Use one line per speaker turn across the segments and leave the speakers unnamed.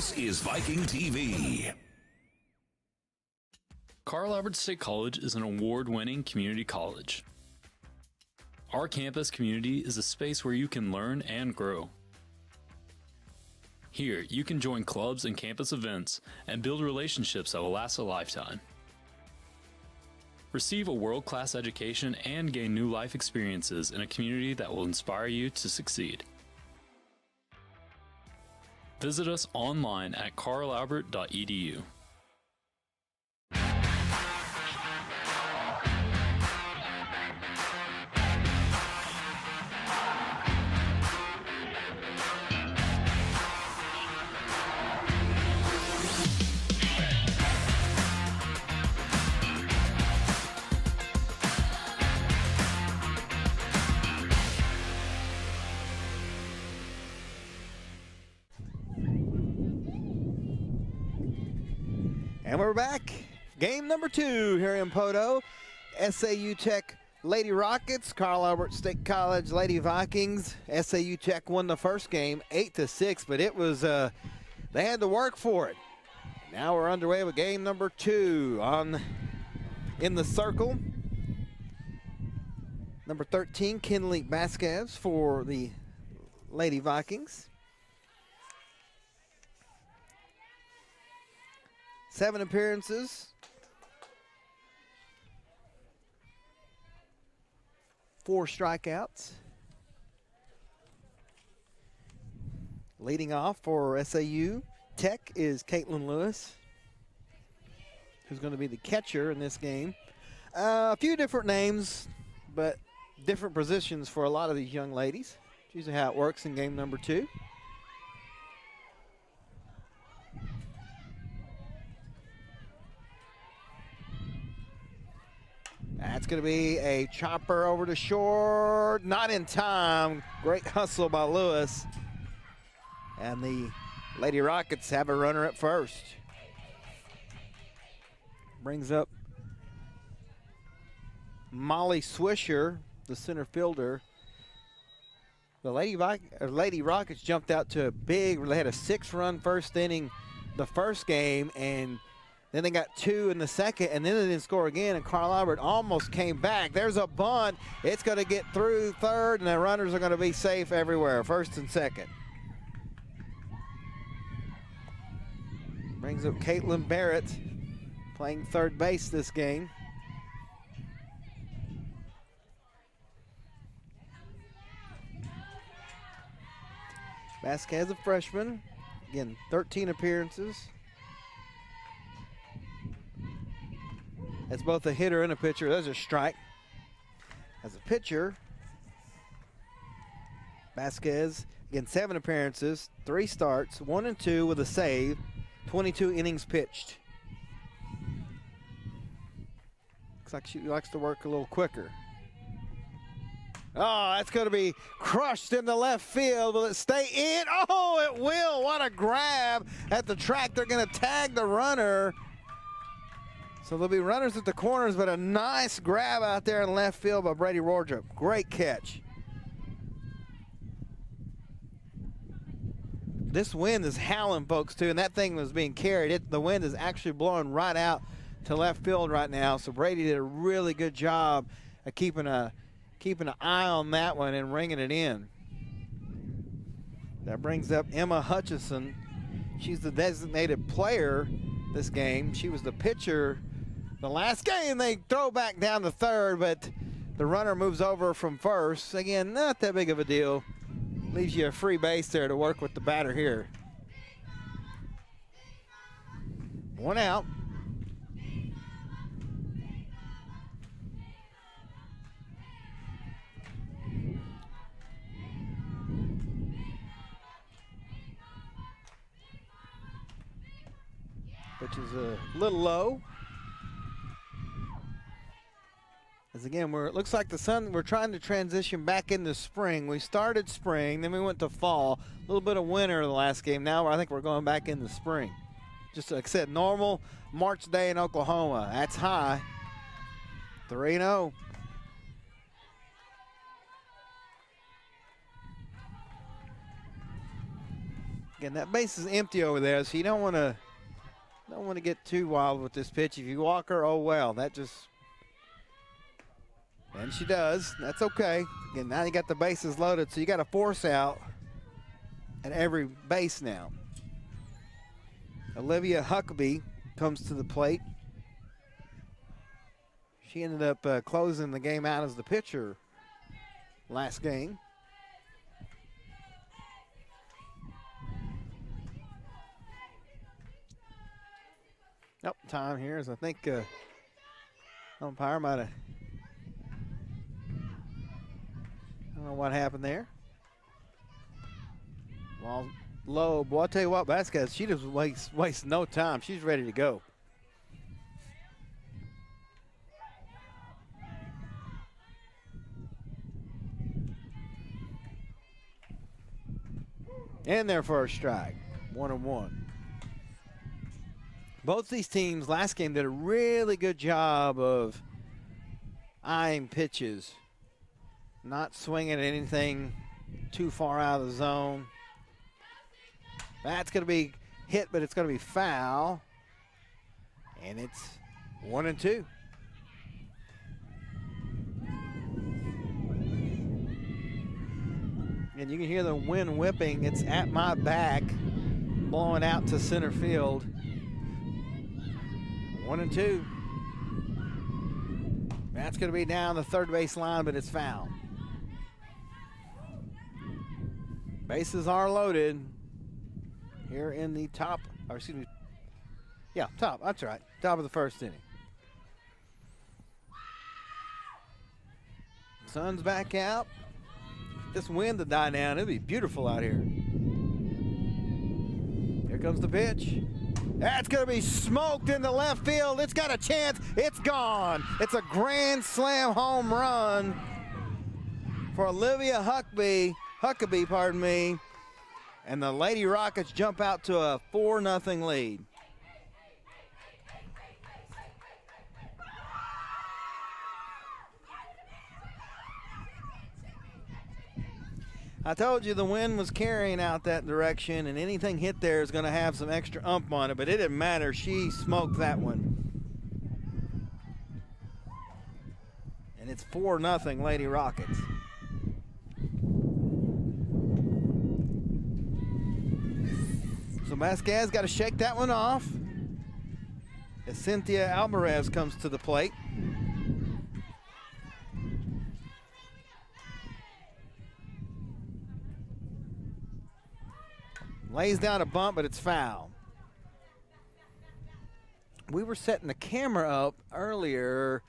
This is Viking TV.
Carl Albert State College is an award-winning community college. Our campus community is a space where you can learn and grow. Here, you can join clubs and campus events and build relationships that will last a lifetime. Receive a world-class education and gain new life experiences in a community that will inspire you to succeed. Visit us online at carlalbert.edu.
And we're back. Game number 2 here in Poto. SAU Tech Lady Rockets, Carl Albert State College Lady Vikings. SAU Tech won the first game 8-6, but it was they had to work for it. Now we're underway with game number 2 in the circle. Number 13, Kinley Vasquez for the Lady Vikings. 7 appearances. 4 strikeouts. Leading off for SAU Tech is Caitlin Lewis, who's going to be the catcher in this game. A few different names, but different positions for a lot of these young ladies. It's usually how it works in game number 2. That's going to be a chopper over to short. Not in time. Great hustle by Lewis. And the Lady Rockets have a runner at first. Brings up Molly Swisher, the center fielder. The Lady Rockets jumped out to a big, they had a 6-run first inning the first game, and then they got 2 in the second, and then they didn't score again, and Carl Albert almost came back. There's a bunt. It's going to get through third, and the runners are going to be safe everywhere, first and second. Brings up Caitlin Barrett, playing third base this game. Vasquez, a freshman. Again, 13 appearances. That's both a hitter and a pitcher. There's a strike. As a pitcher, Vasquez, again, 7 appearances, 3 starts, 1 and 2 with a save, 22 innings pitched. Looks like she likes to work a little quicker. Oh, that's going to be crushed in the left field. Will it stay in? Oh, it will. What a grab at the track. They're going to tag the runner. So there'll be runners at the corners, but a nice grab out there in left field by Brady Wardrop. Great catch. This wind is howling, folks, too, and that thing was being carried. The wind is actually blowing right out to left field right now, so Brady did a really good job of keeping an eye on that one and ringing it in. That brings up Emma Hutchison. She's the designated player this game. She was the pitcher the last game. They throw back down to third, but the runner moves over from first. Again, not that big of a deal. Leaves you a free base there to work with the batter here. 1 out. Which is a little low. As again, it looks like we're trying to transition back into spring. We started spring, then we went to fall. A little bit of winter the last game. Now I think we're going back into spring. Just like I said, normal March day in Oklahoma. That's high. 3-0. Again, that base is empty over there, so you don't want to get too wild with this pitch. If you walk her, oh well. That just, and she does. That's okay. Again, now you got the bases loaded, so you got a force out at every base now. Olivia Huckabee comes to the plate. She ended up closing the game out as the pitcher last game. Nope, time here is I think umpire might have, I don't know what happened there. Well, low, boy, I'll tell you what, Vasquez, she just wastes no time. She's ready to go. And their first strike, 1-1. Both these teams last game did a really good job of eyeing pitches, not swinging at anything too far out of the zone. That's going to be hit, but it's going to be foul. And it's 1-2. And you can hear the wind whipping. It's at my back, blowing out to center field. 1-2. That's going to be down the third base line, but it's foul. Bases are loaded here in the top, or excuse me, yeah, top, that's right, top of the first inning. Sun's back out. This wind to die down, it'll be beautiful out here. Here comes the pitch. That's going to be smoked into left field. It's got a chance. It's gone. It's a grand slam home run for Olivia Huckabee, pardon me. And the Lady Rockets jump out to a 4-0 lead. I told you the wind was carrying out that direction, and anything hit there is going to have some extra ump on it, but it didn't matter. She smoked that one. And it's 4-0 Lady Rockets. So Vasquez got to shake that one off as Cynthia Alvarez comes to the plate. Lays down a bump, but it's foul. We were setting the camera up earlier,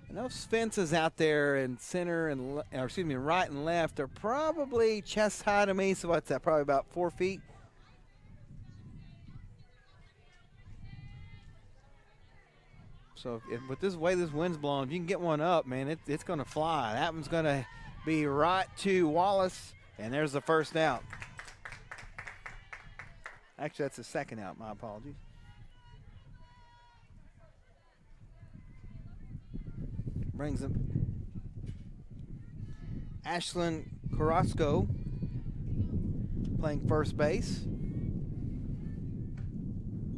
and those fences out there in center and, or excuse me, right and left are probably chest high to me. So what's that? Probably about 4 feet. So with this way this wind's blowing, if you can get one up, man, it's going to fly. That one's going to be right to Wallace, and there's the first out. Actually, that's the second out. My apologies. Brings him. Ashlyn Carrasco playing first base.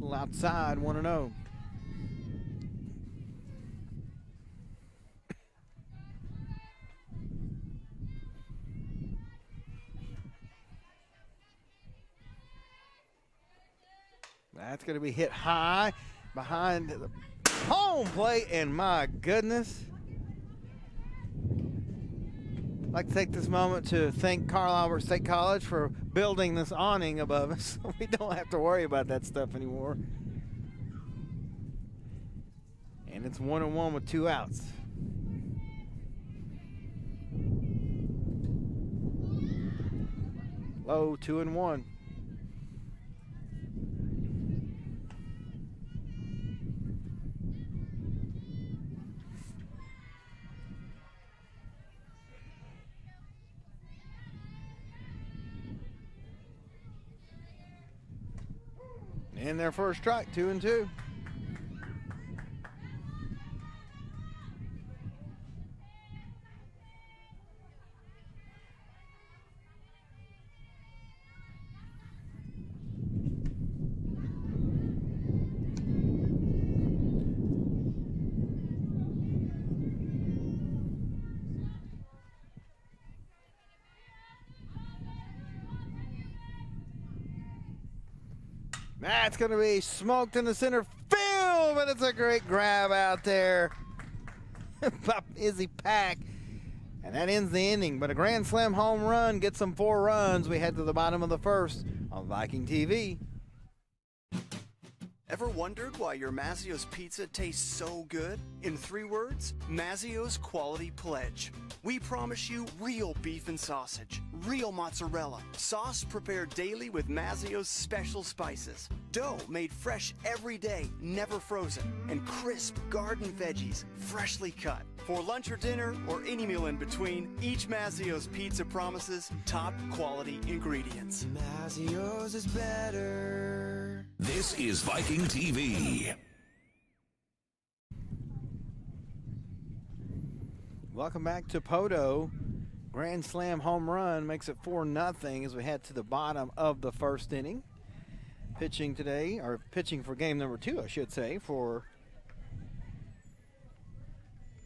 A little outside, 1-0. That's going to be hit high behind the home plate, and my goodness. I'd like to take this moment to thank Carl Albert State College for building this awning above us so we don't have to worry about that stuff anymore. And it's 1-1 with 2 outs. Low, 2-1. In their first strike, 2-2. That's going to be smoked in the center field, but it's a great grab out there by Izzy Pack. And that ends the inning, but a grand slam home run gets them 4 runs. We head to the bottom of the first on Viking TV.
Ever wondered why your Mazzio's pizza tastes so good? In 3 words, Mazzio's Quality Pledge. We promise you real beef and sausage, real mozzarella, sauce prepared daily with Mazzio's special spices, dough made fresh every day, never frozen, and crisp garden veggies, freshly cut. For lunch or dinner, or any meal in between, each Mazzio's pizza promises top quality ingredients. Mazzio's is better.
This is Viking TV.
Welcome back to Poto. Grand slam home run makes it 4-0 as we head to the bottom of the first inning. Pitching today, or pitching for game number 2, I should say, for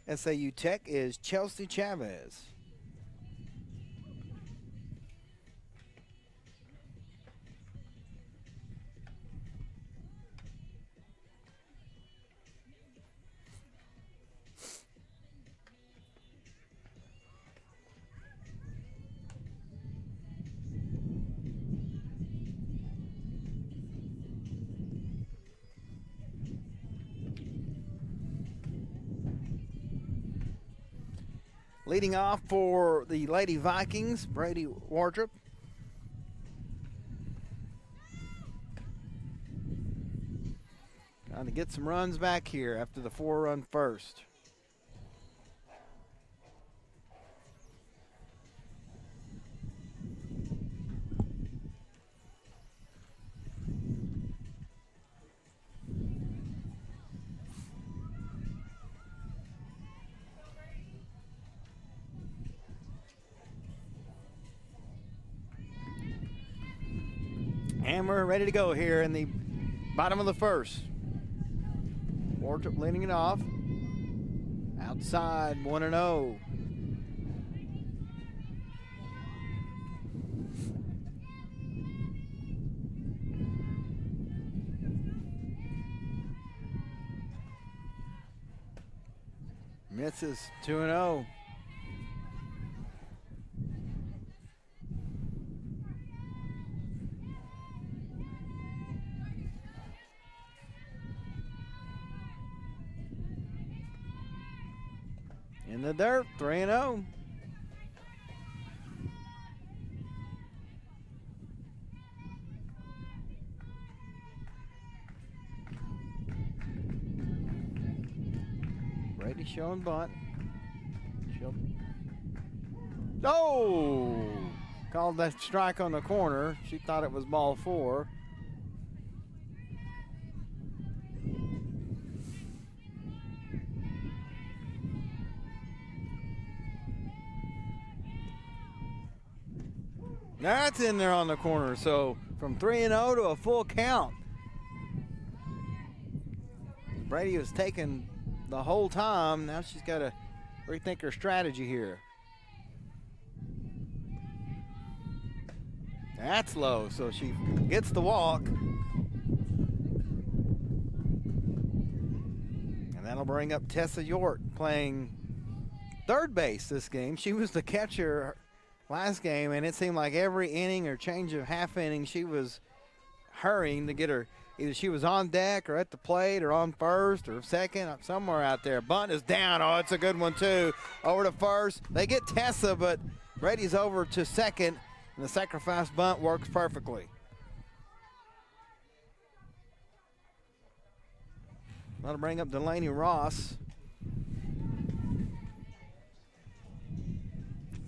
SAU Tech is Chelsea Chavez. Leading off for the Lady Vikings, Brady Wardrop. Trying to get some runs back here after the 4-run first. And we're ready to go here in the bottom of the first. Wardrop leading it off. Outside, 1-0. Misses, 2-0. In the dirt, 3-0. Brady showing bunt. Oh! Called that strike on the corner. She thought it was ball 4. That's in there on the corner. So from 3-0 to a full count. Brady was taking the whole time. Now she's got to rethink her strategy here. That's low, so she gets the walk. And that'll bring up Tessa York playing third base this game. She was the catcher last game, and it seemed like every inning or change of half inning she was hurrying to get her. Either she was on deck or at the plate or on first or second, somewhere out there. Bunt is down. Oh, it's a good one, too. Over to first. They get Tessa, but Brady's over to second, and the sacrifice bunt works perfectly. That'll bring up Delaney Ross.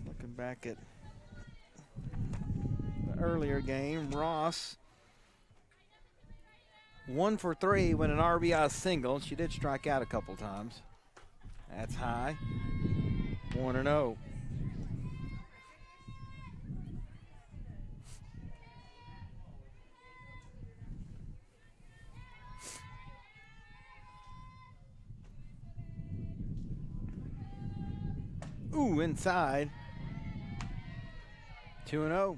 Looking back at the earlier game, Ross 1 for 3 with an RBI single. She did strike out a couple times. That's high. 1-0. Ooh, inside. 2-0.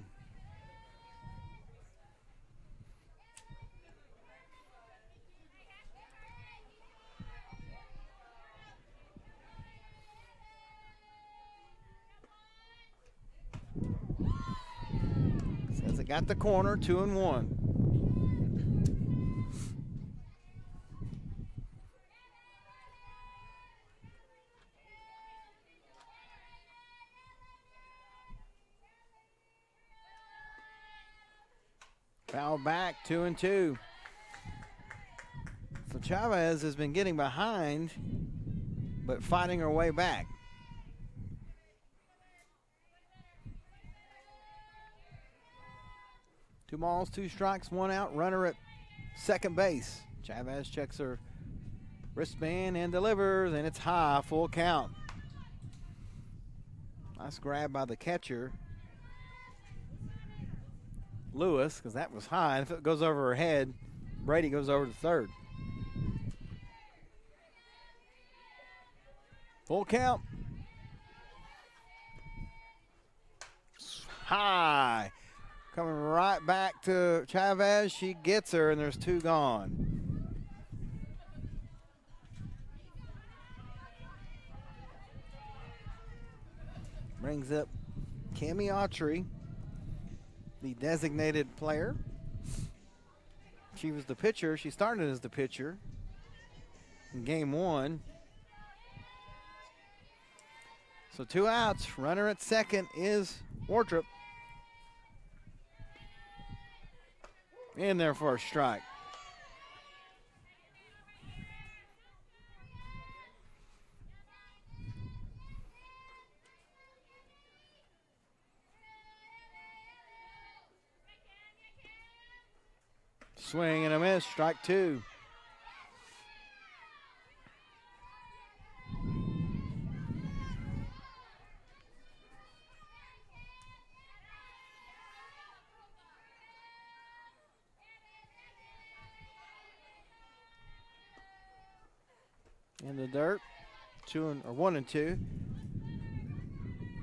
They got the corner, 2-1. Foul back, 2-2. So Chavez has been getting behind, but fighting her way back. Two balls, two strikes, one out. Runner at second base. Chavez checks her wristband and delivers, and it's high, full count. Nice grab by the catcher, Lewis, because that was high. And if it goes over her head, Brady goes over to third. Full count. High. Coming right back to Chavez. She gets her, and there's two gone. Brings up Cammie Autry, the designated player. She was the pitcher. She started as the pitcher in game one. So two outs. Runner at second is Wartrip. In there for a strike. Swing and a miss, strike two. In the dirt, 1 and 2.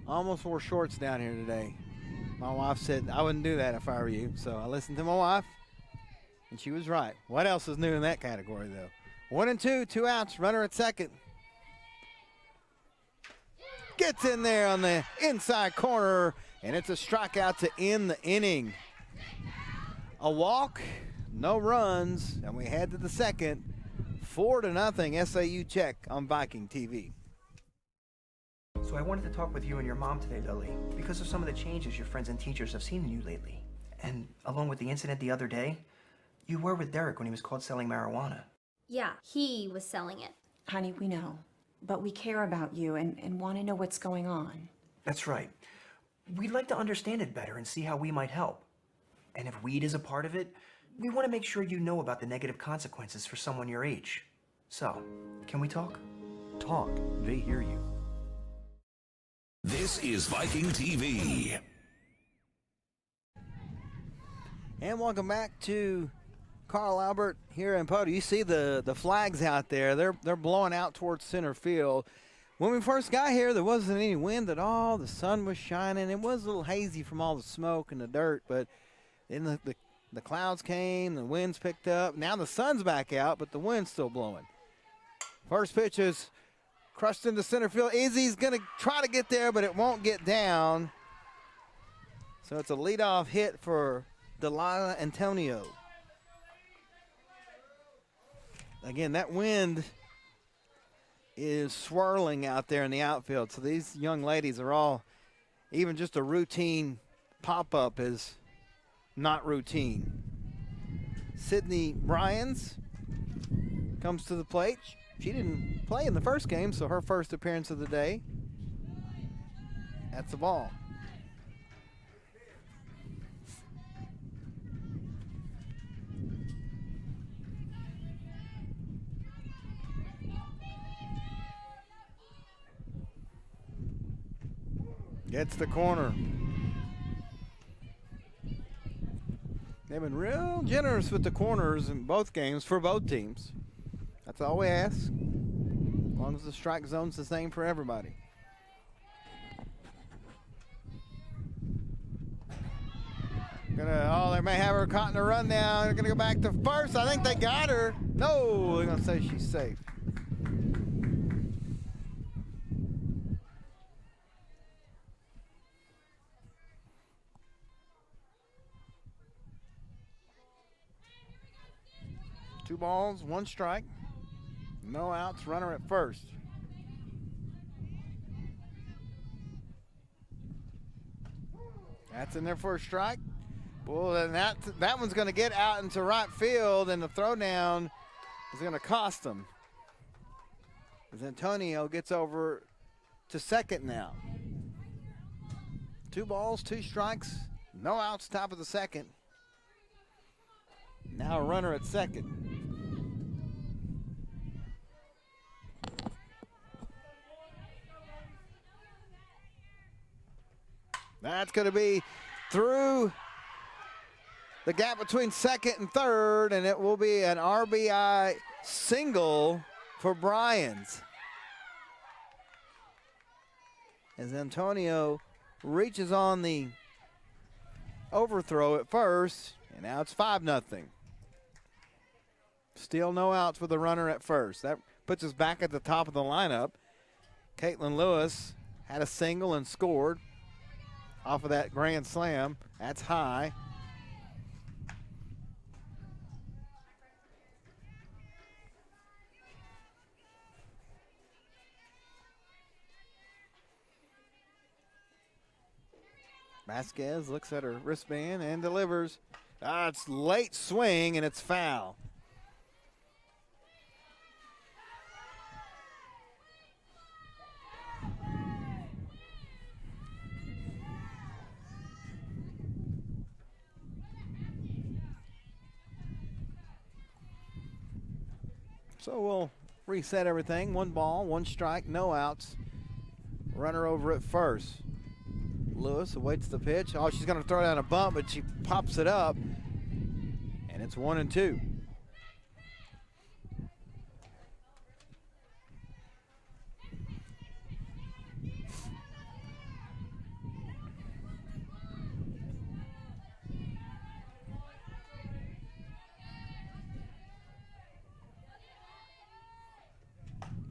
Almost wore shorts down here today. My wife said I wouldn't do that if I were you, so I listened to my wife, and she was right. What else is new in that category, though? 1 and 2, two outs, runner at second. Gets in there on the inside corner, and it's a strikeout to end the inning. A walk, no runs, and we head to the second. 4-0 SAU check on Viking TV.
So I wanted to talk with you and your mom today, Lily, because of some of the changes your friends and teachers have seen in you lately. And along with the incident the other day, you were with Derek when he was caught selling marijuana.
Yeah, he was selling it.
Honey, we know, but we care about you and want to know what's going on.
That's right. We'd like to understand it better and see how we might help. And if weed is a part of it, we want to make sure you know about the negative consequences for someone your age. So, can we talk?
Talk. They hear you.
This is Viking TV.
And welcome back to Carl Albert here in Poto. You see the flags out there. They're blowing out towards center field. When we first got here, there wasn't any wind at all. The sun was shining. It was a little hazy from all the smoke and the dirt, but then the clouds came, the winds picked up. Now the sun's back out, but the wind's still blowing. First pitch is crushed into center field. Izzy's going to try to get there, but it won't get down. So it's a leadoff hit for Delilah Antonio. Again, that wind is swirling out there in the outfield. So these young ladies are all, even just a routine pop-up is not routine. Sydney Bryans comes to the plate. She didn't play in the first game, so her first appearance of the day. That's the ball. Gets the corner. They've been real generous with the corners in both games for both teams. That's all we ask, as long as the strike zone's the same for everybody. They may have her caught in a run now. They're gonna go back to first. I think they got her. No, they're gonna say she's safe. 2 balls, 1 strike. No outs, runner at first. That's in there for a strike. Well, then that one's going to get out into right field, and the throwdown is going to cost them. As Antonio gets over to second now. 2 balls, 2 strikes, no outs, top of the second. Now a runner at second. That's going to be through the gap between second and third, and it will be an RBI single for Bryans. As Antonio reaches on the overthrow at first, and now it's 5-0. Still no outs with the runner at first. That puts us back at the top of the lineup. Caitlin Lewis had a single and scored off of that grand slam. That's high. Vasquez looks at her wristband and delivers. It's late swing, and it's foul. So we'll reset everything. 1 ball, 1 strike, no outs. Runner over at first. Lewis awaits the pitch. Oh, she's going to throw down a bump, but she pops it up, and it's 1-2.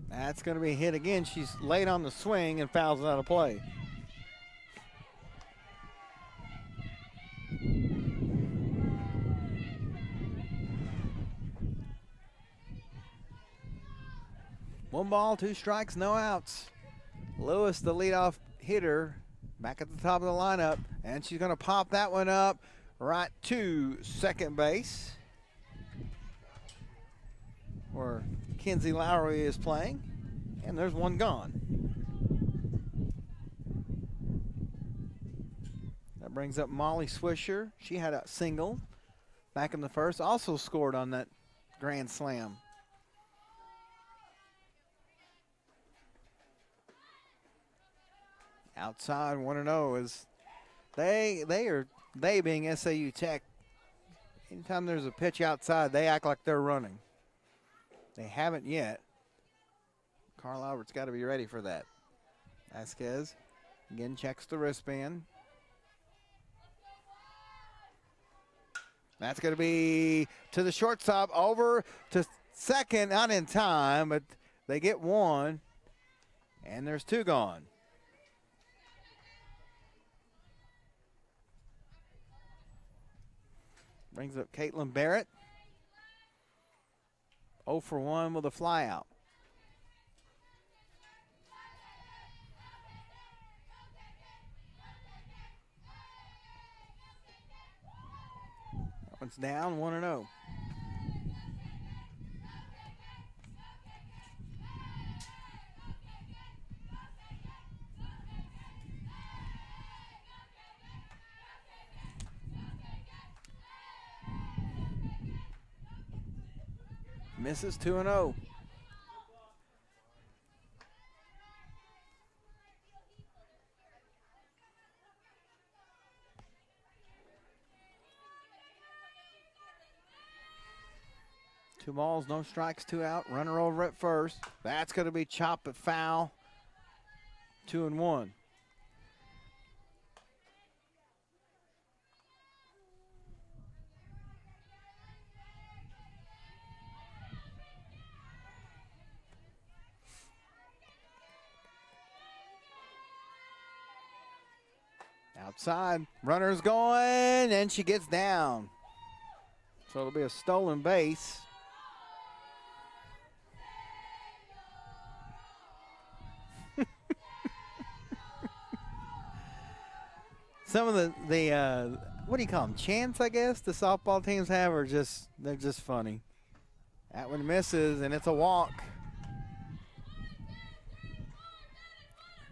That's going to be hit again. She's late on the swing and fouls it out of play. One ball, 2 strikes, no outs. Lewis, the leadoff hitter, back at the top of the lineup, and she's going to pop that one up right to second base, where Kenzie Lowry is playing, and there's one gone. That brings up Molly Swisher. She had a single back in the first, also scored on that grand slam. Outside 1-0 is they being SAU Tech. Anytime there's a pitch outside, they act like they're running. They haven't yet. Carl Albert's got to be ready for that. Vasquez again checks the wristband. That's going to be to the shortstop, over to second, not in time, but they get 1, and there's 2 gone. Brings up Caitlin Barrett. 0 for 1 with a fly out. That one's down, 1-0. Misses 2-0. Two balls, no strikes, 2 out. Runner over at first. That's going to be chopped but foul. 2-1. Outside, runner's going, and she gets down. So it'll be a stolen base. some of the what do you call them? Chants, I guess, the softball teams have are they're just funny. That one misses, and it's a walk.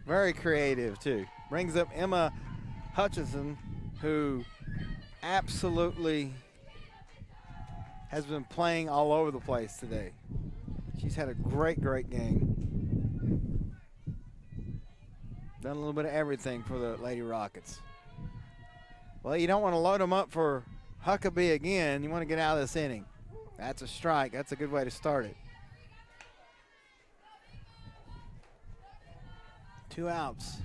Very creative, too. Brings up Emma Hutchinson, who absolutely has been playing all over the place today. She's had a great, great game. Done a little bit of everything for the Lady Rockets. Well, you don't want to load them up for Huckabee again. You want to get out of this inning. That's a strike. That's a good way to start it. 2 outs.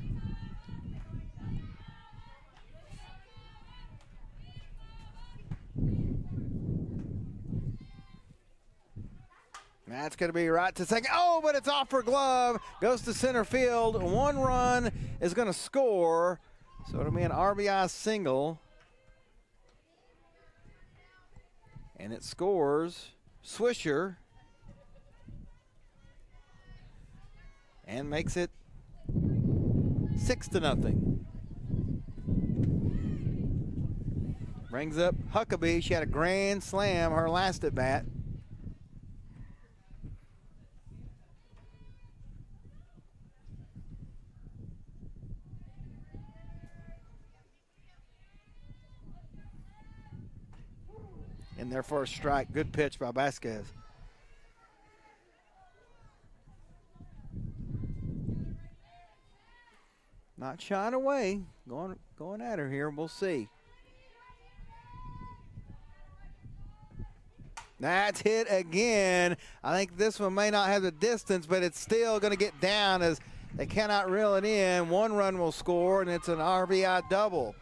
That's going to be right to second. Oh, but it's off her glove. Goes to center field. 1 run is going to score. So it'll be an RBI single. And it scores Swisher. And makes it 6-0. Brings up Huckabee. She had a grand slam her last at bat. In their first strike. Good pitch by Vasquez. Not shying away. Going at her here. We'll see. That's hit again. I think this one may not have the distance, but it's still going to get down as they cannot reel it in. 1 run will score, and it's an RBI double.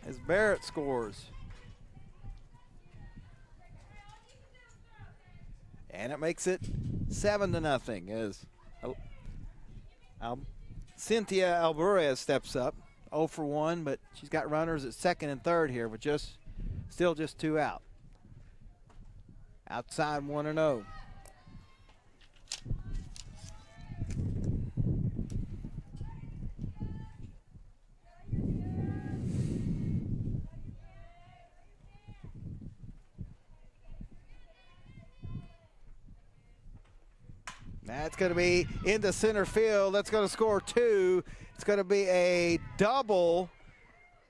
As Barrett scores. And it makes it 7-0 as Cynthia Alvarez steps up. 0 for 1, but she's got runners at second and third here, but still just 2 out. Outside 1-0. That's going to be into center field. That's going to score 2. It's going to be a double.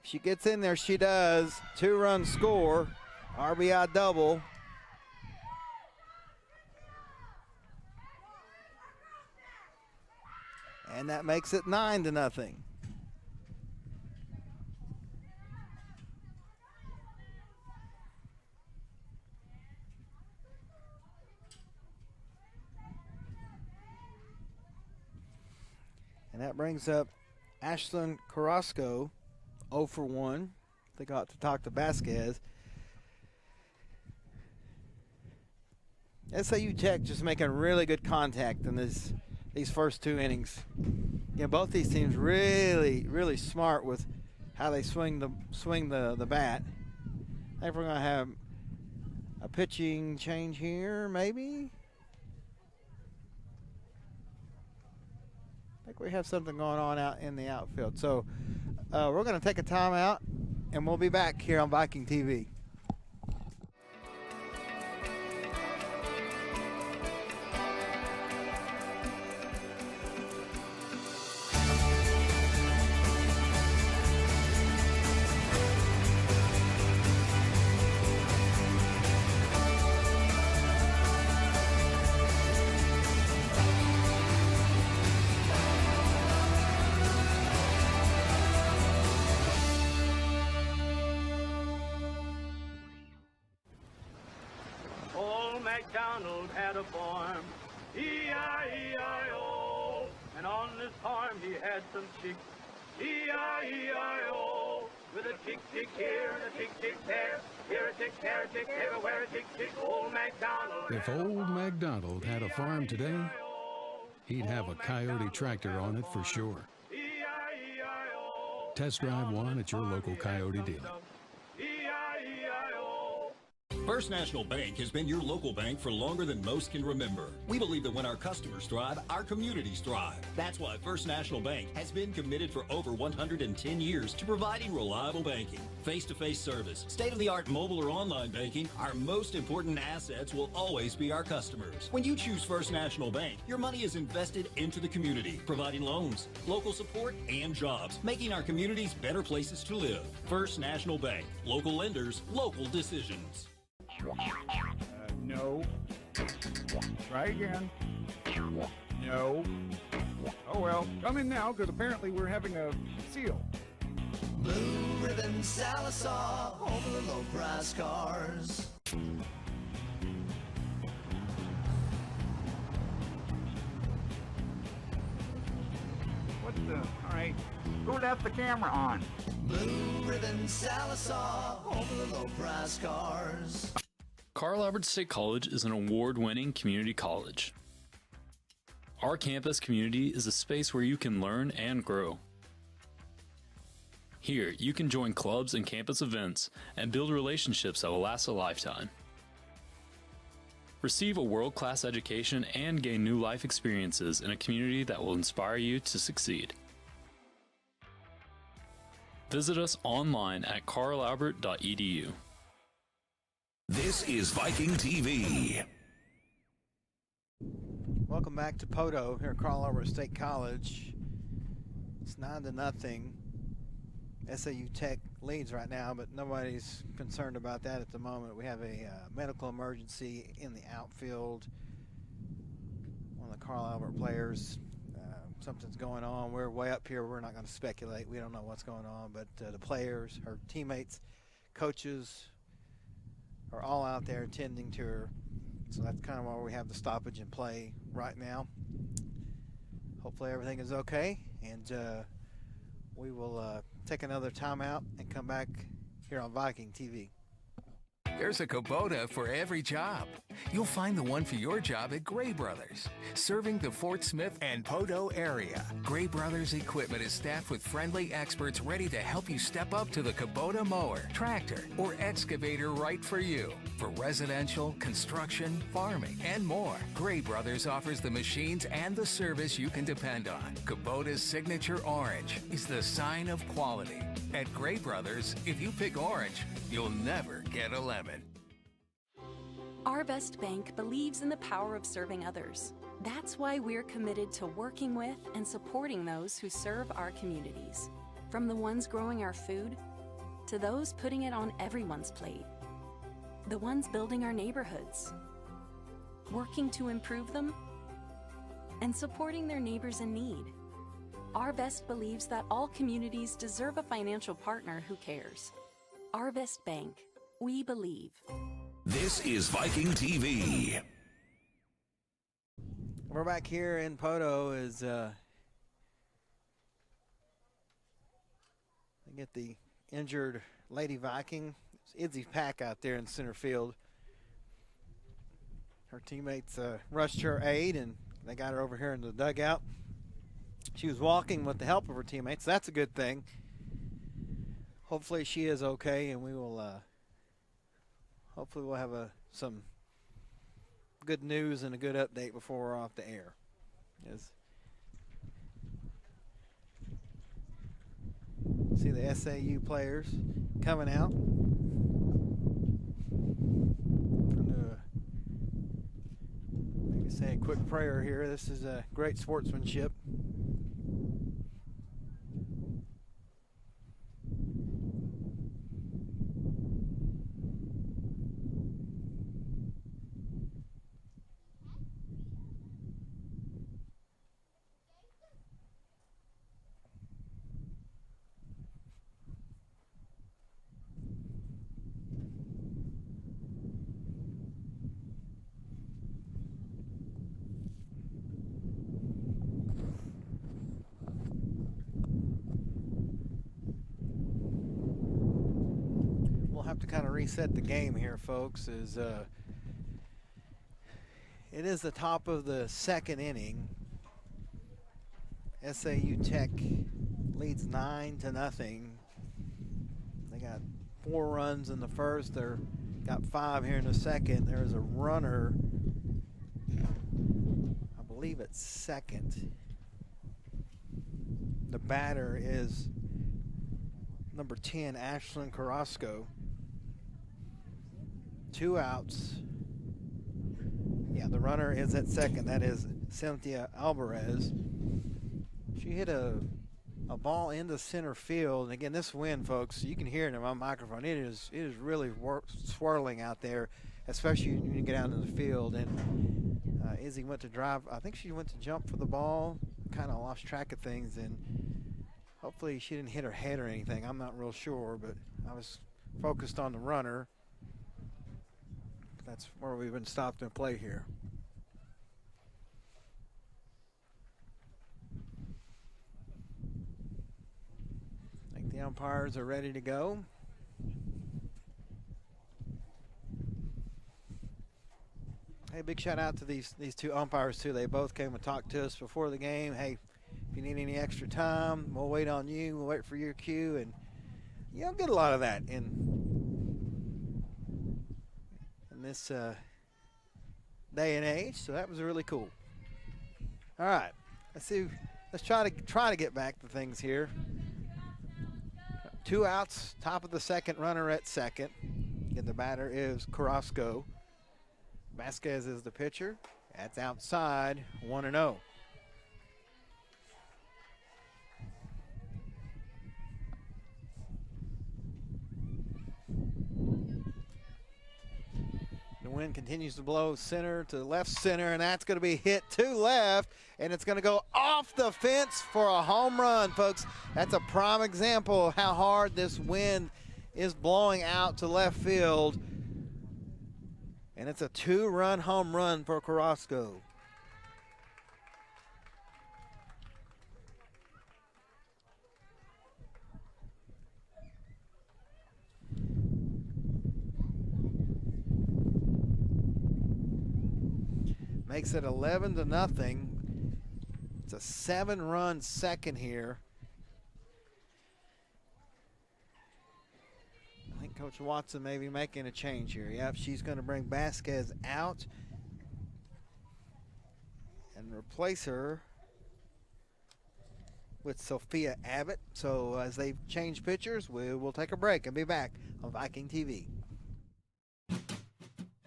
If she gets in there, she does. 2-run score. RBI double. And that makes it 9-0. And that brings up Ashlyn Carrasco, 0 for 1. They got to talk to Vasquez. SAU Tech just making really good contact in these first 2 innings. You know, both these teams really, really smart with how they swing the bat. I think we're going to have a pitching change here, maybe. I think we have something going on out in the outfield. So we're going to take a timeout, and we'll be back here on Viking TV.
MacDonald had a farm, E-I-E-I-O, and on this farm he had some chicks, E-I-E-I-O, with a tick tick here and a tick tick there, here a tick, there a tick, everywhere a tick tick, old MacDonald.
If old MacDonald had a farm today, he'd have a Coyote tractor on it for sure. Test drive one at your local Coyote dealer.
First National Bank has been your local bank for longer than most can remember. We believe that when our customers thrive, our communities thrive. That's why First National Bank has been committed for over 110 years to providing reliable banking, face-to-face service, state-of-the-art mobile or online banking. Our most important assets will always be our customers. When you choose First National Bank, your money is invested into the community, providing loans, local support, and jobs, making our communities better places to live. First National Bank. Local lenders, local decisions.
No. Try again. No. Oh well, come in now, because apparently we're having a seal.
Blue Ribbon Sallisaw, home of the low price cars.
What the? Alright. Who left the camera on?
Blue Ribbon Sallisaw, home of the low price cars.
Carl Albert State College is an award-winning community college. Our campus community is a space where you can learn and grow. Here, you can join clubs and campus events and build relationships that will last a lifetime. Receive a world-class education and gain new life experiences in a community that will inspire you to succeed. Visit us online at carlalbert.edu.
This is Viking TV.
Welcome back to Poto here at Carl Albert State College. It's 9-0. SAU Tech leads right now, but nobody's concerned about that at the moment. We have a medical emergency in the outfield. One of the Carl Albert players, something's going on. We're way up here. We're not going to speculate. We don't know what's going on, but the players, her teammates, coaches are all out there attending to her. So that's kind of why we have the stoppage in play right now. Hopefully everything is okay, and we will take another timeout and come back here on Viking TV.
There's a Kubota for every job. You'll find the one for your job at Gray Brothers, serving the Fort Smith and Poto area. Gray Brothers equipment is staffed with friendly experts ready to help you step up to the Kubota mower, tractor, or excavator right for you. For residential, construction, farming, and more, Gray Brothers offers the machines and the service you can depend on. Kubota's signature orange is the sign of quality. At Gray Brothers, if you pick orange, you'll never get a lemon.
Our Best Bank believes in the power of serving others. That's why we're committed to working with and supporting those who serve our communities. From the ones growing our food, to those putting it on everyone's plate. The ones building our neighborhoods, working to improve them, and supporting their neighbors in need. Our Best believes that all communities deserve a financial partner who cares. Our Best Bank. We believe.
This is Viking TV.
We're back here in Poto as they get the injured Lady Viking. It's Izzy Pack out there in center field. Her teammates rushed her aid, and they got her over here in the dugout. She was walking with the help of her teammates. That's a good thing. Hopefully she is okay, and we will hopefully we'll have some good news and a good update before we're off the air. Yes. See the SAU players coming out. Maybe say a quick prayer here. This is a great sportsmanship. To kind of reset the game here, folks, is it is the top of the second inning. SAU Tech leads 9-0. They got 4 runs in the first. They're got 5 here in a second. There's a runner, I believe it's second. The batter is number 10, Ashlyn Carrasco. 2 outs. Yeah, the runner is at second. That is Cynthia Alvarez. She hit a ball into center field. And again, this wind, folks, you can hear it in my microphone. It is really swirling out there, especially when you get out in the field. And Izzy went to drive. I think she went to jump for the ball, kind of lost track of things, and hopefully she didn't hit her head or anything. I'm not real sure, but I was focused on the runner. That's where we've been stopped in play here. I think the umpires are ready to go. Hey, big shout out to these 2 umpires too. They both came and talked to us before the game. Hey, if you need any extra time, we'll wait on you. We'll wait for your cue, and you don't get a lot of that in this day and age. So that was really cool. All right, let's see. Let's try to get back to things here. 2 outs, top of the second, runner at second. Again, the batter is Carrasco. Vasquez is the pitcher. That's outside, 1-0. The wind continues to blow center to left center, and that's going to be hit to left, and it's going to go off the fence for a home run, folks. That's a prime example of how hard this wind is blowing out to left field. And it's a 2-run home run for Carrasco. Makes it 11-0. It's a 7-run second here. I think Coach Watson may be making a change here. Yep, she's going to bring Vasquez out and replace her with Sophia Abbott. So as they change pitchers, we will take a break and be back on Viking TV.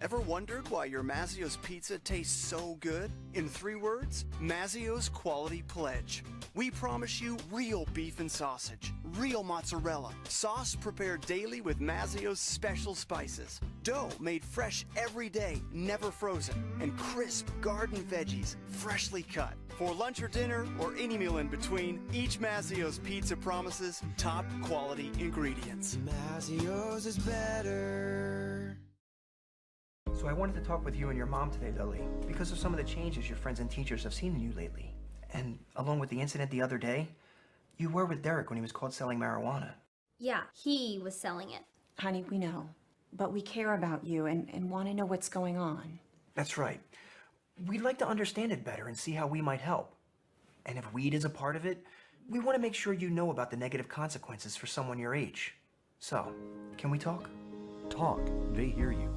Ever wondered why your Mazzio's pizza tastes so good? In 3 words, Mazzio's Quality Pledge. We promise you real beef and sausage, real mozzarella, sauce prepared daily with Mazzio's special spices, dough made fresh every day, never frozen, and crisp garden veggies, freshly cut. For lunch or dinner, or any meal in between, each Mazzio's pizza promises top quality ingredients.
Mazzio's is better.
So I wanted to talk with you and your mom today, Lily, because of some of the changes your friends and teachers have seen in you lately. And along with the incident the other day, you were with Derek when he was caught selling marijuana.
Yeah, he was selling it.
Honey, we know. But we care about you and want to know what's going on.
That's right. We'd like to understand it better and see how we might help. And if weed is a part of it, we want to make sure you know about the negative consequences for someone your age. So, can we talk?
Talk. They hear you.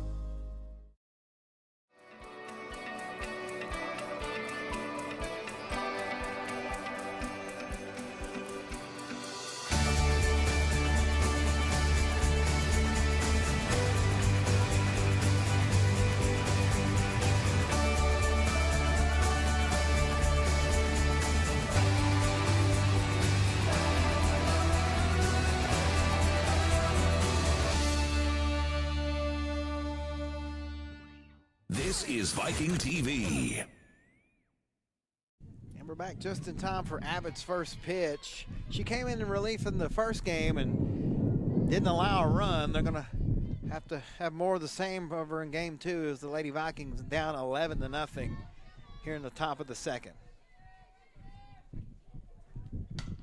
This is Viking TV.
And we're back just in time for Abbott's first pitch. She came in relief in the first game and didn't allow a run. They're going to have more of the same over in game 2 as the Lady Vikings down 11-0 here in the top of the second.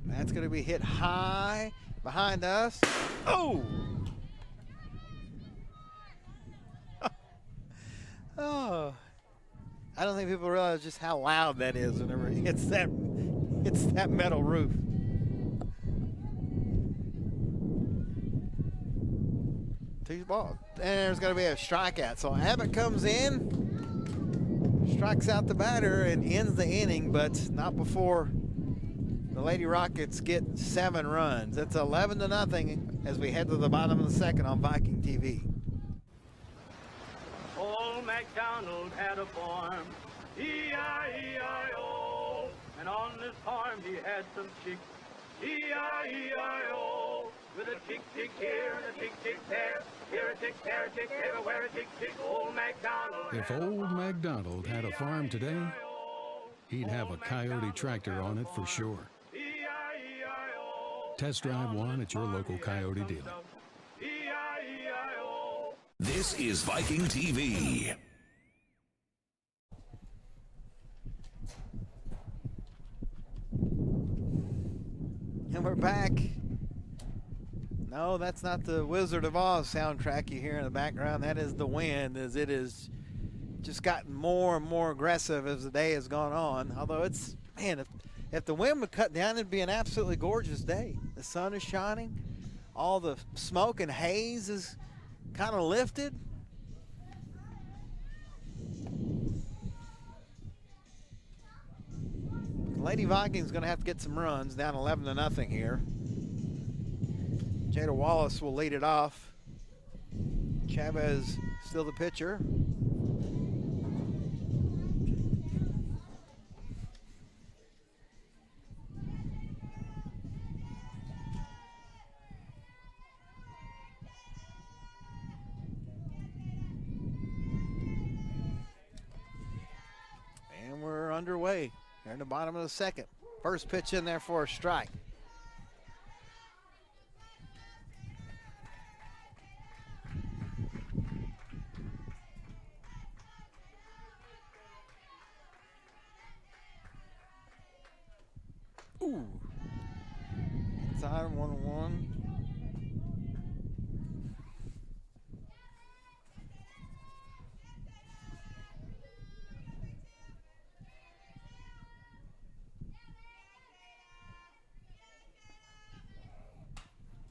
That's going to be hit high behind us. Oh! Oh, I don't think people realize just how loud that is whenever it hits that metal roof. 2 balls. And there's going to be a strikeout. So Abbott comes in, strikes out the batter, and ends the inning, but not before the Lady Rockets get 7 runs. It's 11-0 as we head to the bottom of the second on Viking TV.
Old MacDonald had a farm, E-I-E-I-O. And on this farm he had some chicks, E-I-E-I-O. With a tick-tick here and a tick-tick there. Here a tick, there a tick, everywhere a tick-tick. Old MacDonald.
If old MacDonald had a farm today, he'd have a Coyote tractor on it for sure. Test drive one at your local Coyote dealer.
This is Viking TV.
And we're back. No, that's not the Wizard of Oz soundtrack you hear in the background. That is the wind, as it is just gotten more and more aggressive as the day has gone on. Although it's, man, if the wind would cut down, it'd be an absolutely gorgeous day. The sun is shining. All the smoke and haze is kind of lifted. Lady Vikings going to have to get some runs, down 11-0 here. Jada Wallace will lead it off. Chavez still the pitcher. And we're underway. They're in the bottom of the second. First pitch in there for a strike. Ooh. Inside 1-1.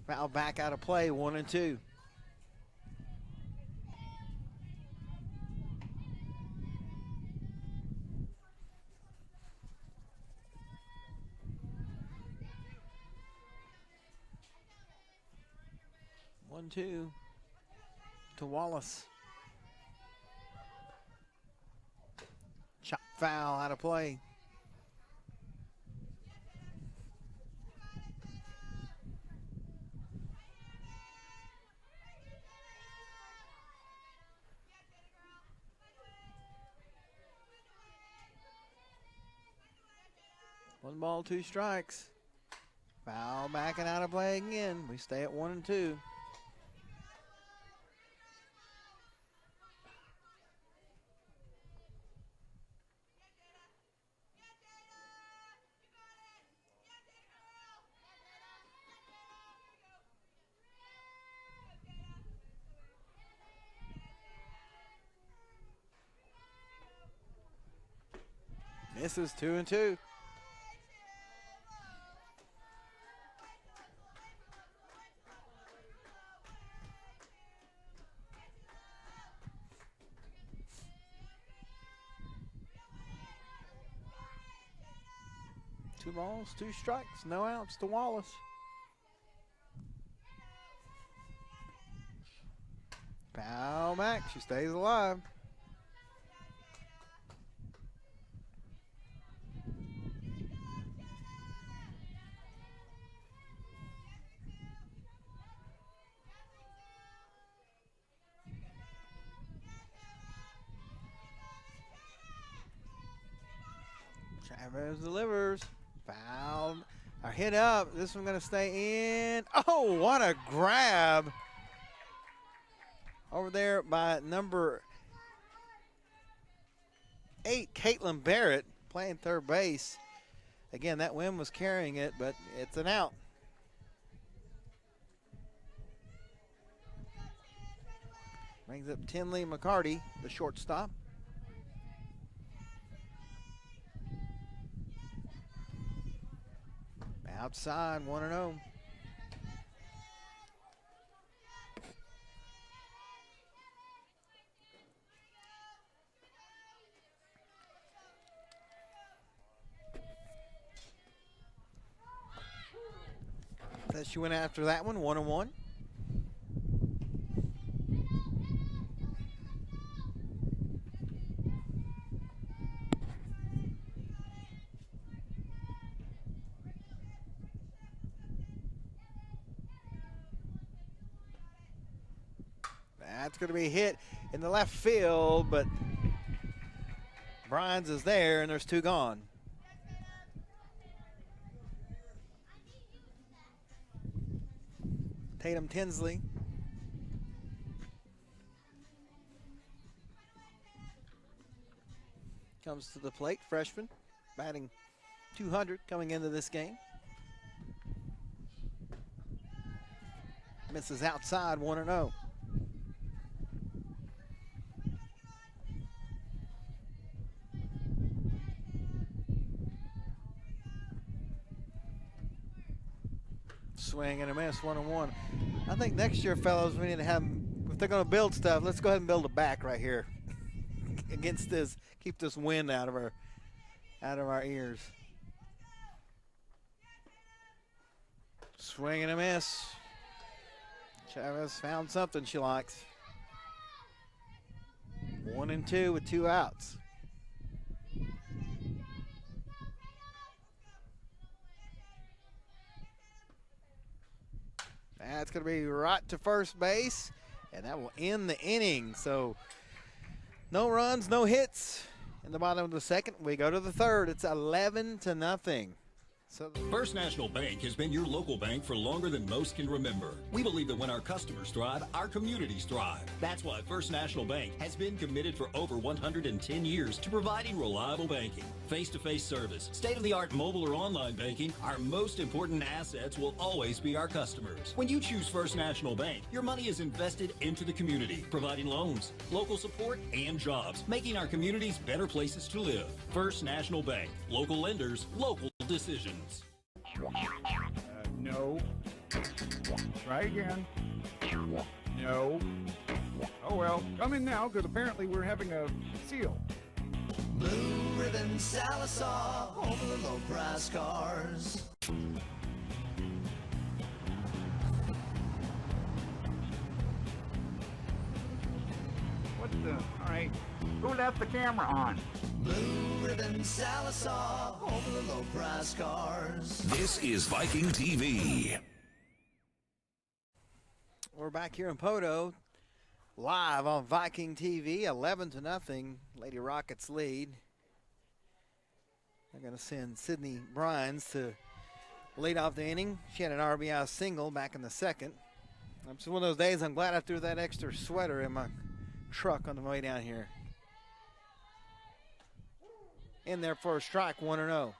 Foul back out of play, 1-2. One-two to Wallace. Chop foul out of play. One ball, 2 strikes. Foul back and out of play again. We stay at 1-2. Misses 2-2. Two balls, 2 strikes, no outs to Wallace. Foul back, she stays alive. Chavez delivers. Foul. Or hit up. This one going to stay in. Oh, what a grab. Over there by number 8, Caitlin Barrett, playing third base. Again, that wind was carrying it, but it's an out. Brings up Tinley McCarty, the shortstop. Outside, 1-0. That she went after that one, 1-1. That's going to be hit in the left field, but Bryans is there, and there's 2 gone. Tatum Tinsley comes to the plate, freshman, batting .200 coming into this game. Misses outside, 1-0. Swing and a miss, 1-1. I think next year, fellows, we need to have, if they're going to build stuff, let's go ahead and build a back right here against this. Keep this wind out of our ears. Swing and a miss. Chavez found something she likes. 1-2 with 2 outs. That's going to be right to first base, and that will end the inning. So no runs, no hits in the bottom of the second. We go to the third. It's 11-0. So
First National Bank has been your local bank for longer than most can remember. We believe that when our customers thrive, our communities thrive. That's why First National Bank has been committed for over 110 years to providing reliable banking, face-to-face service, state-of-the-art mobile or online banking. Our most important assets will always be our customers. When you choose First National Bank, your money is invested into the community, providing loans, local support, and jobs, making our communities better places to live. First National Bank, local lenders, local decisions.
No. Try again. No. Oh well, come in now, because apparently we're having a seal.
Blue Ribbon Sallisaw, over the low price cars.
What the? All right. Who left the camera on?
Blue Ribbon Sallisaw, over the low price cars.
This is Viking TV.
we're back here in Poto, live on Viking TV, 11-0. Lady Rockets lead. They're going to send Sydney Bryans to lead off the inning. She had an RBI single back in the second. It's one of those days I'm glad I threw that extra sweater in my truck on the way down here. In there for a strike, 1-0.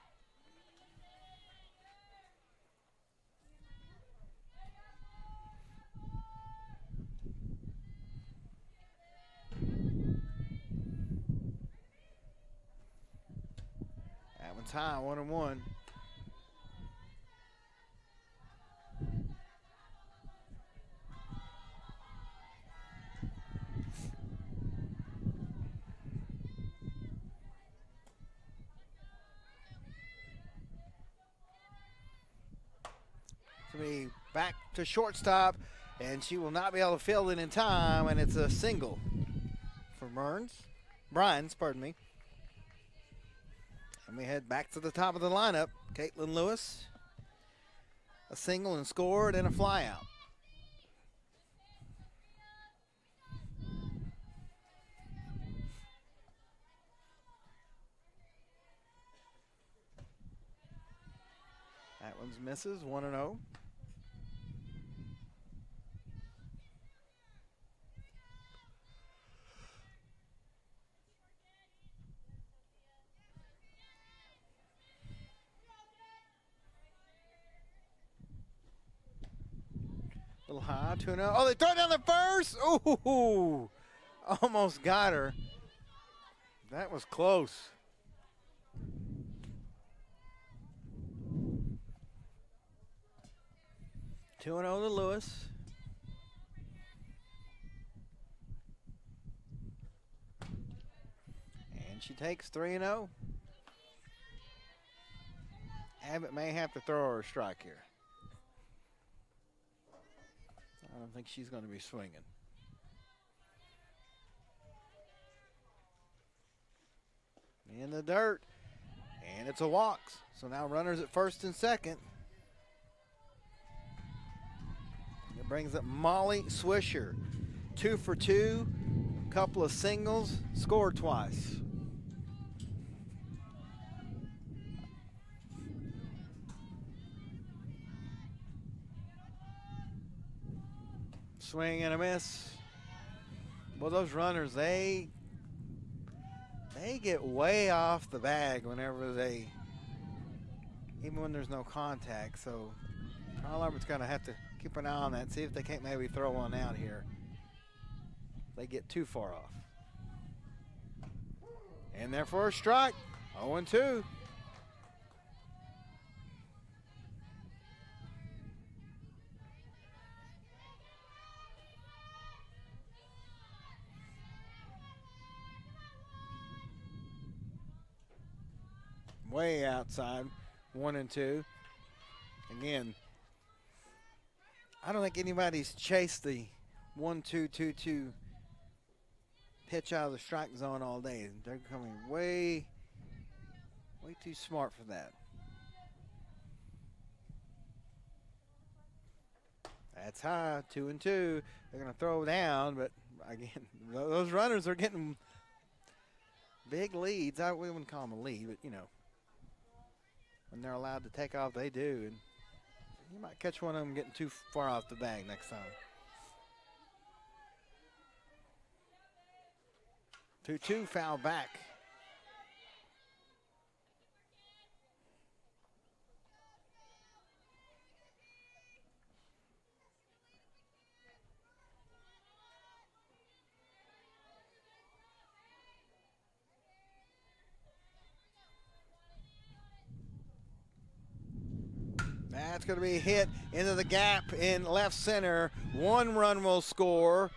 That one's high, 1-1. Be back to shortstop, and she will not be able to field it in time, and it's a single for Bryans, pardon me. And we head back to the top of the lineup. Caitlin Lewis, a single and scored, and a fly out. That one's misses, 1-0. A little high, 2-0. Oh, they throw it down the first. Ooh, almost got her. That was close. Two 2-0 to Lewis. And she takes 3-0. Abbott may have to throw her a strike here. I don't think she's going to be swinging. In the dirt. And it's a walk. So now runners at first and second. It brings up Molly Swisher. 2 for 2. Couple of singles. Scored twice. Swing and a miss. Well, those runners, they get way off the bag whenever they, even when there's no contact. So Carl Albert's going to have to keep an eye on that, see if they can't maybe throw one out here. They get too far off. And there for a strike. 0-2. Way outside, 1-2. Again, I don't think anybody's chased the 1-2-2-2 pitch out of the strike zone all day. They're coming way too smart for that. That's high, 2-2. They're going to throw down, but again, those runners are getting big leads. We wouldn't call them a lead, but you know, when they're allowed to take off, they do. And you might catch one of them getting too far off the bag next time. 2-2, foul back. That's going to be hit into the gap in left center. 1 run will score.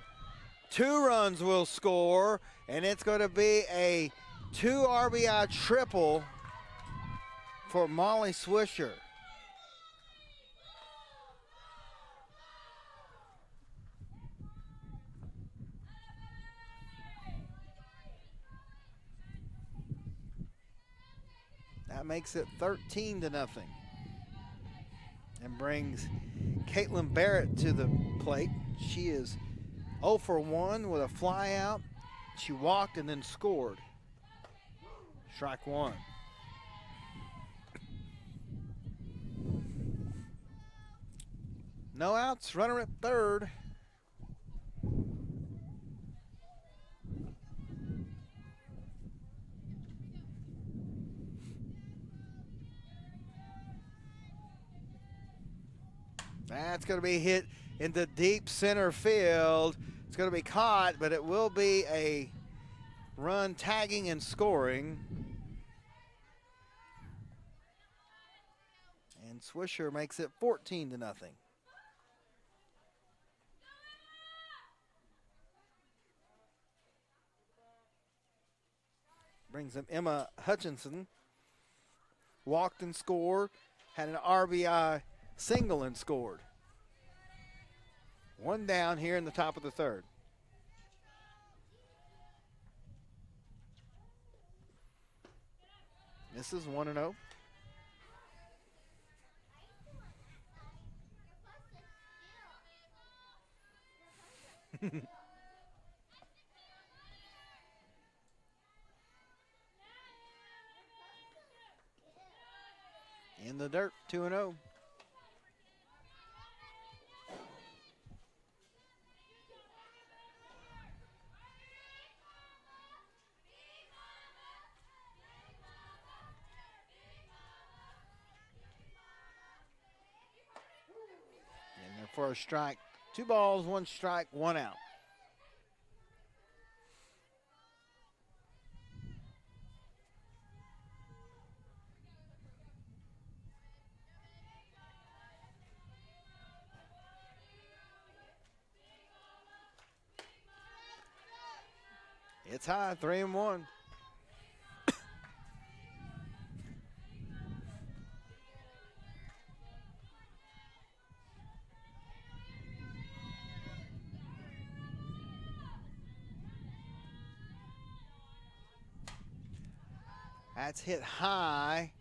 2 runs will score. And it's going to be a 2 RBI triple for Molly Swisher. That makes it 13-0. And brings Caitlin Barrett to the plate. She is 0 for 1 with a fly out. She walked and then scored. Strike 1. No outs, runner at third. That's going to be hit into deep center field. It's going to be caught, but it will be a run tagging and scoring. And Swisher makes it 14-0. Brings up Emma Hutchinson. Walked and scored. Had an RBI single and scored. 1 down here in the top of the third. This is 1-0. In the dirt, 2-0. For a strike. 2 balls, 1 strike, 1 out. It's high, 3-1. That's hit high,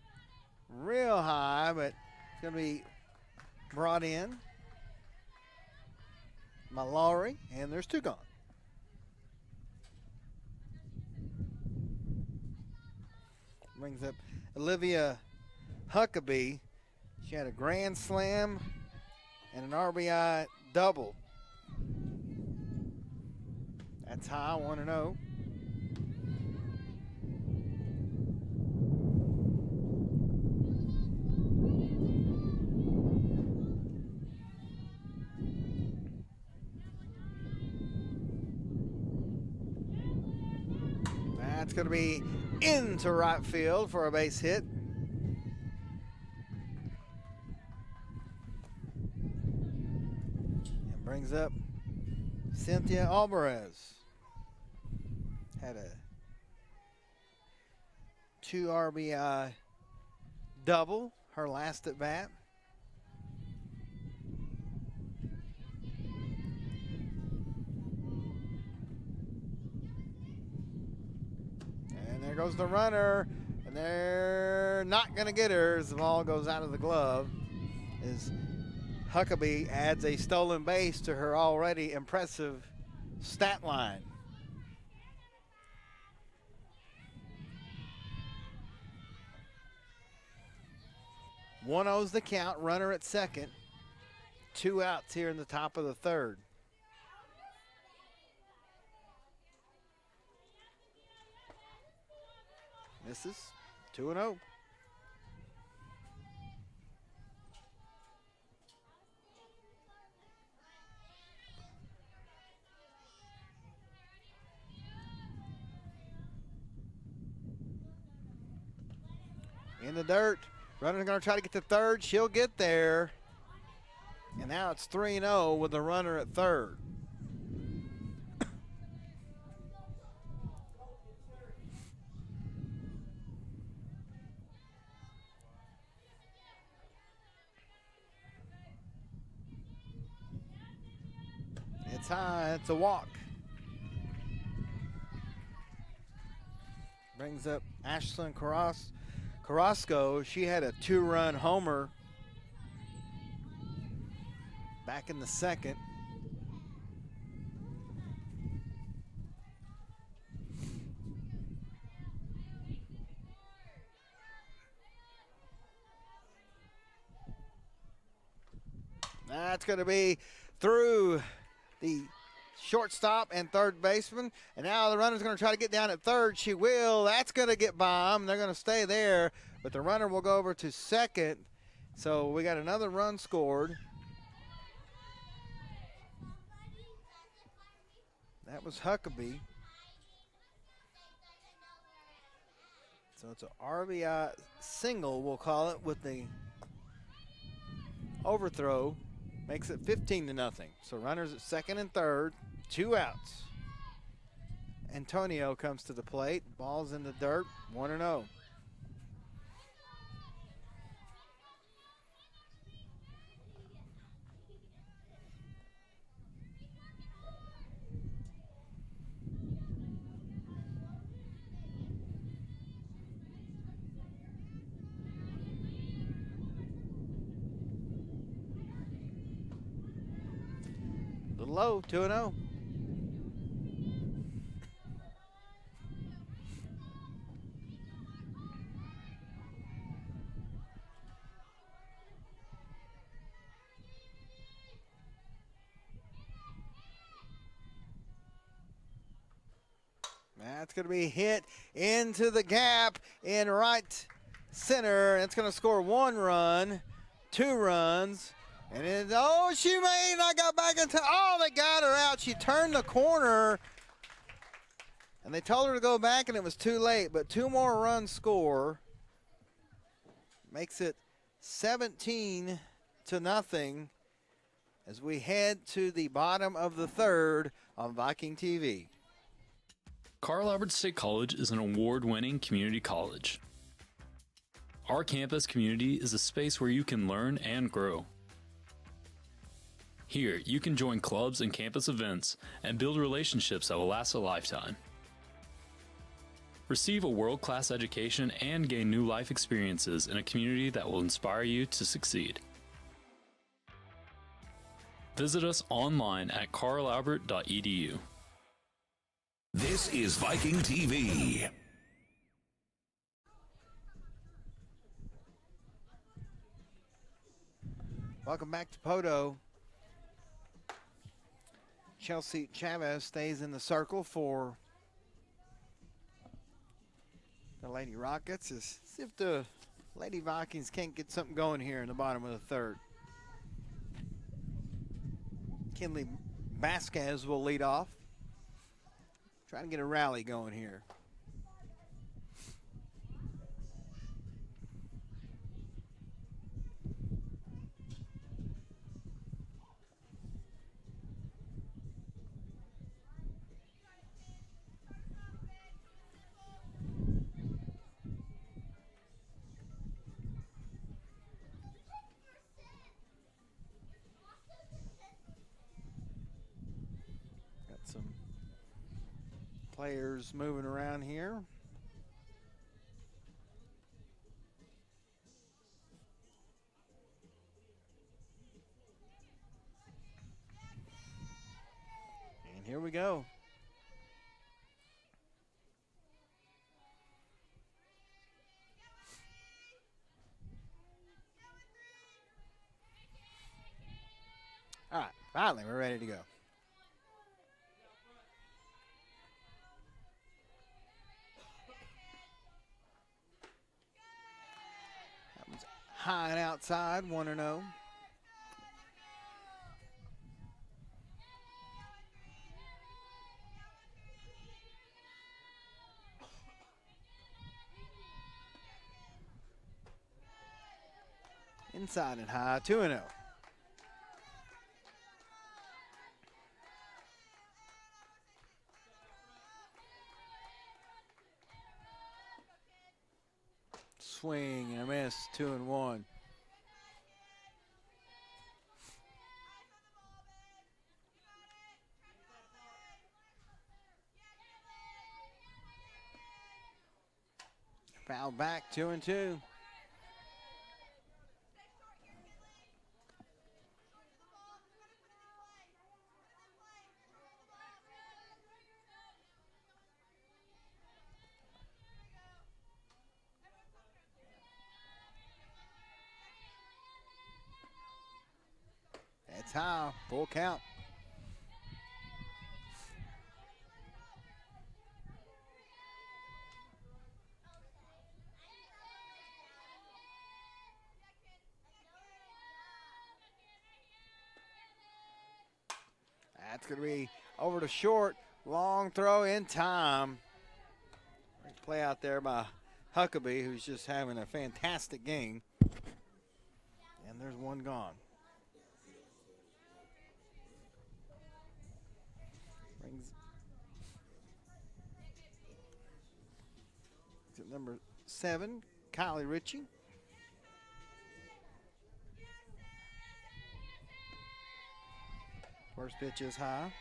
real high, but it's going to be brought in. Mallory, and there's 2 gone. Brings up Olivia Huckabee. She had a grand slam and an RBI double. That's high, 1-0. That's going to be into right field for a base hit. And brings up Cynthia Alvarez. Had a 2 RBI double, her last at bat. And there goes the runner, and they're not going to get her as the ball goes out of the glove. As Huckabee adds a stolen base to her already impressive stat line. One O's the count, runner at second. 2 outs here in the top of the third. Misses. 2-0. In the dirt. Runner's going to try to get to third. She'll get there. And now it's 3-0 with the runner at third. It's high. It's a walk. Brings up Ashlyn Carrasco. She had a 2-run homer back in the second. That's going to be through the shortstop and third baseman. And now the runner's going to try to get down at third. She will. That's going to get bombed. They're going to stay there, but the runner will go over to second. So we got another run scored. That was Huckabee. So it's an RBI single, we'll call it, with the overthrow. Makes it 15-0. So runners at second and third, 2 outs. Antonio comes to the plate. Ball's in the dirt, 1-0. Low, 2-0. That's going to be hit into the gap in right center. It's going to score 1 run, 2 runs. And then, oh, she may not got back into, oh, they got her out. She turned the corner, and they told her to go back, and it was too late. But 2 more runs score. Makes it 17-0 as we head to the bottom of the third on Viking TV.
Carl Albert State College is an award-winning community college. Our campus community is a space where you can learn and grow. Here, you can join clubs and campus events and build relationships that will last a lifetime. Receive a world-class education and gain new life experiences in a community that will inspire you to succeed. Visit us online at carlalbert.edu.
This is Viking TV.
Welcome back to Poto. Chelsea Chavez stays in the circle for the Lady Rockets. As see if the Lady Vikings can't get something going here in the bottom of the third. Kinley Vasquez will lead off. Trying to get a rally going here. Some players moving around here. And here we go. All right, finally we're ready to go. High and outside, 1-0. Inside and high, 2-0. Swing and a miss, 2-1. Foul back, 2-2. That's high, full count. That's going to be over to short. Long throw in time. Great play out there by Huckabee, who's just having a fantastic game. And there's one gone. Brings to number 7, Kylie Ritchie. First pitch is high.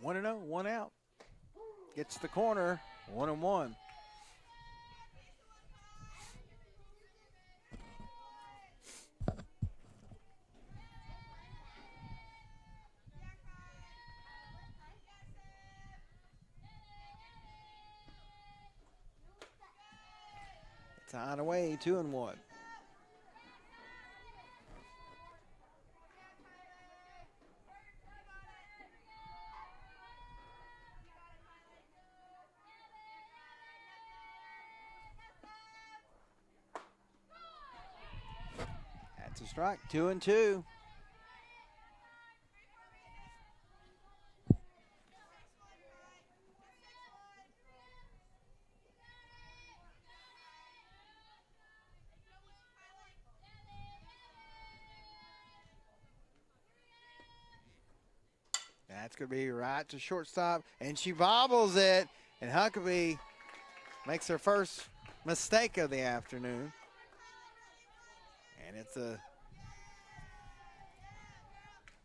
One and 0, one out. Gets the corner, 1-1. It's on away, 2-1. That's a strike, 2-2. That's going to be right to shortstop, and she bobbles it, and Huckabee makes her first mistake of the afternoon. And it's a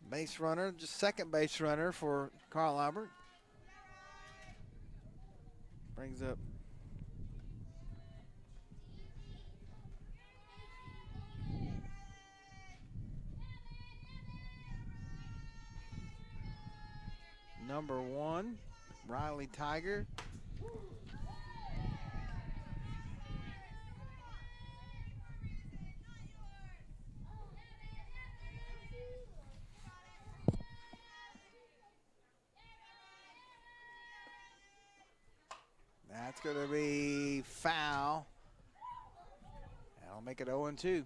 base runner, just second base runner for Carl Albert. Brings up number 1, Riley Tiger. That's going to be foul. That'll make it 0-2.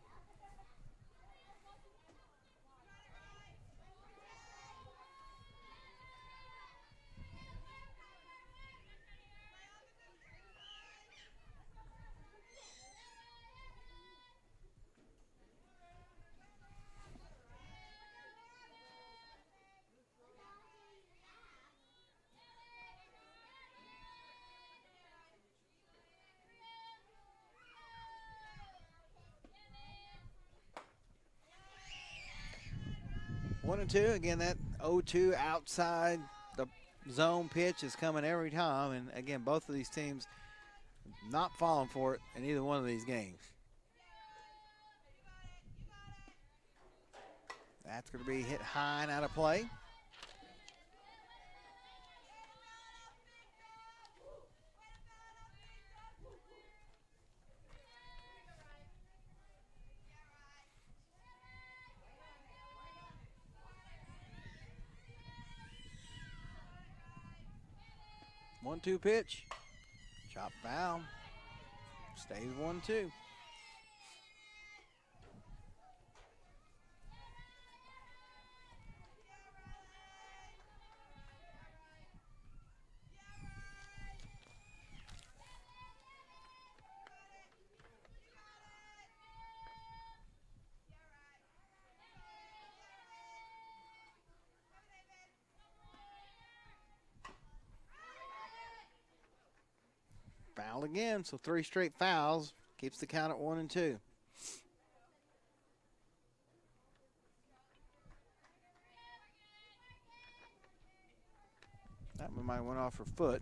One and two. Again, that 0-2 outside the zone pitch is coming every time. And again, both of these teams not falling for it in either one of these games. That's going to be hit high and out of play. One-two pitch. Chop foul. Stays 1-2. Foul again, so 3 straight fouls. Keeps the count at 1-2. That one might have went off her foot.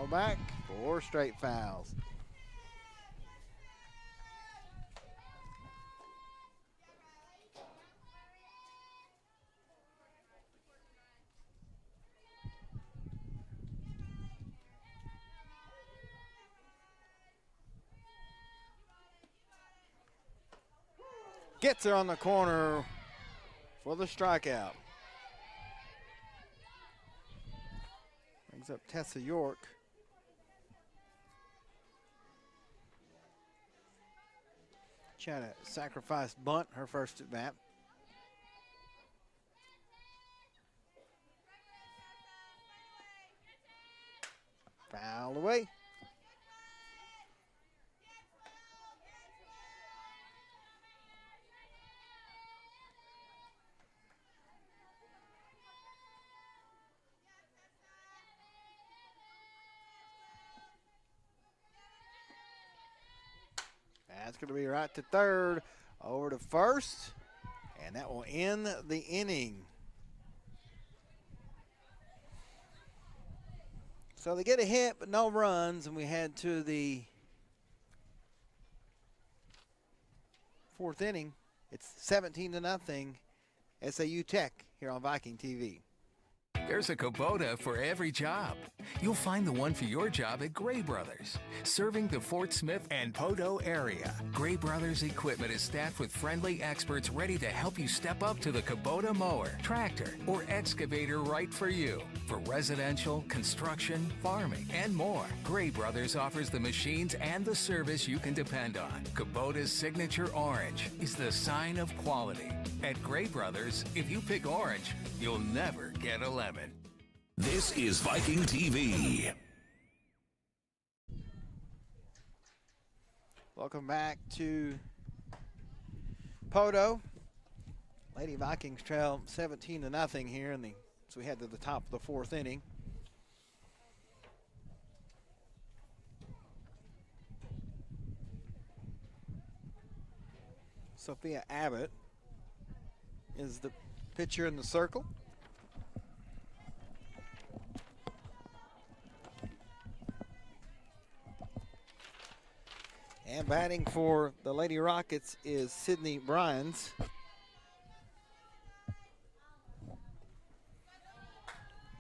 Back, 4 straight fouls. Gets her on the corner for the strikeout. Brings up Tessa York. Trying to sacrifice bunt her first at bat. Foul away. That's going to be right to third, over to first, and that will end the inning. So they get a hit, but no runs, and we head to the 4th inning. It's 17-0, SAU Tech here on Viking TV.
There's a Kubota for every job. You'll find the one for your job at Gray Brothers. Serving the Fort Smith and Poteau area, Gray Brothers equipment is staffed with friendly experts ready to help you step up to the Kubota mower, tractor, or excavator right for you. For residential, construction, farming, and more, Gray Brothers offers the machines and the service you can depend on. Kubota's signature orange is the sign of quality. At Gray Brothers, if you pick orange, you'll never get a lemon.
This is Viking TV.
Welcome back to Poteau. Lady Vikings trail 17-0 here as we head to the top of the fourth inning. Sophia Abbott is the pitcher in the circle. And batting for the Lady Rockets is Sydney Bryans.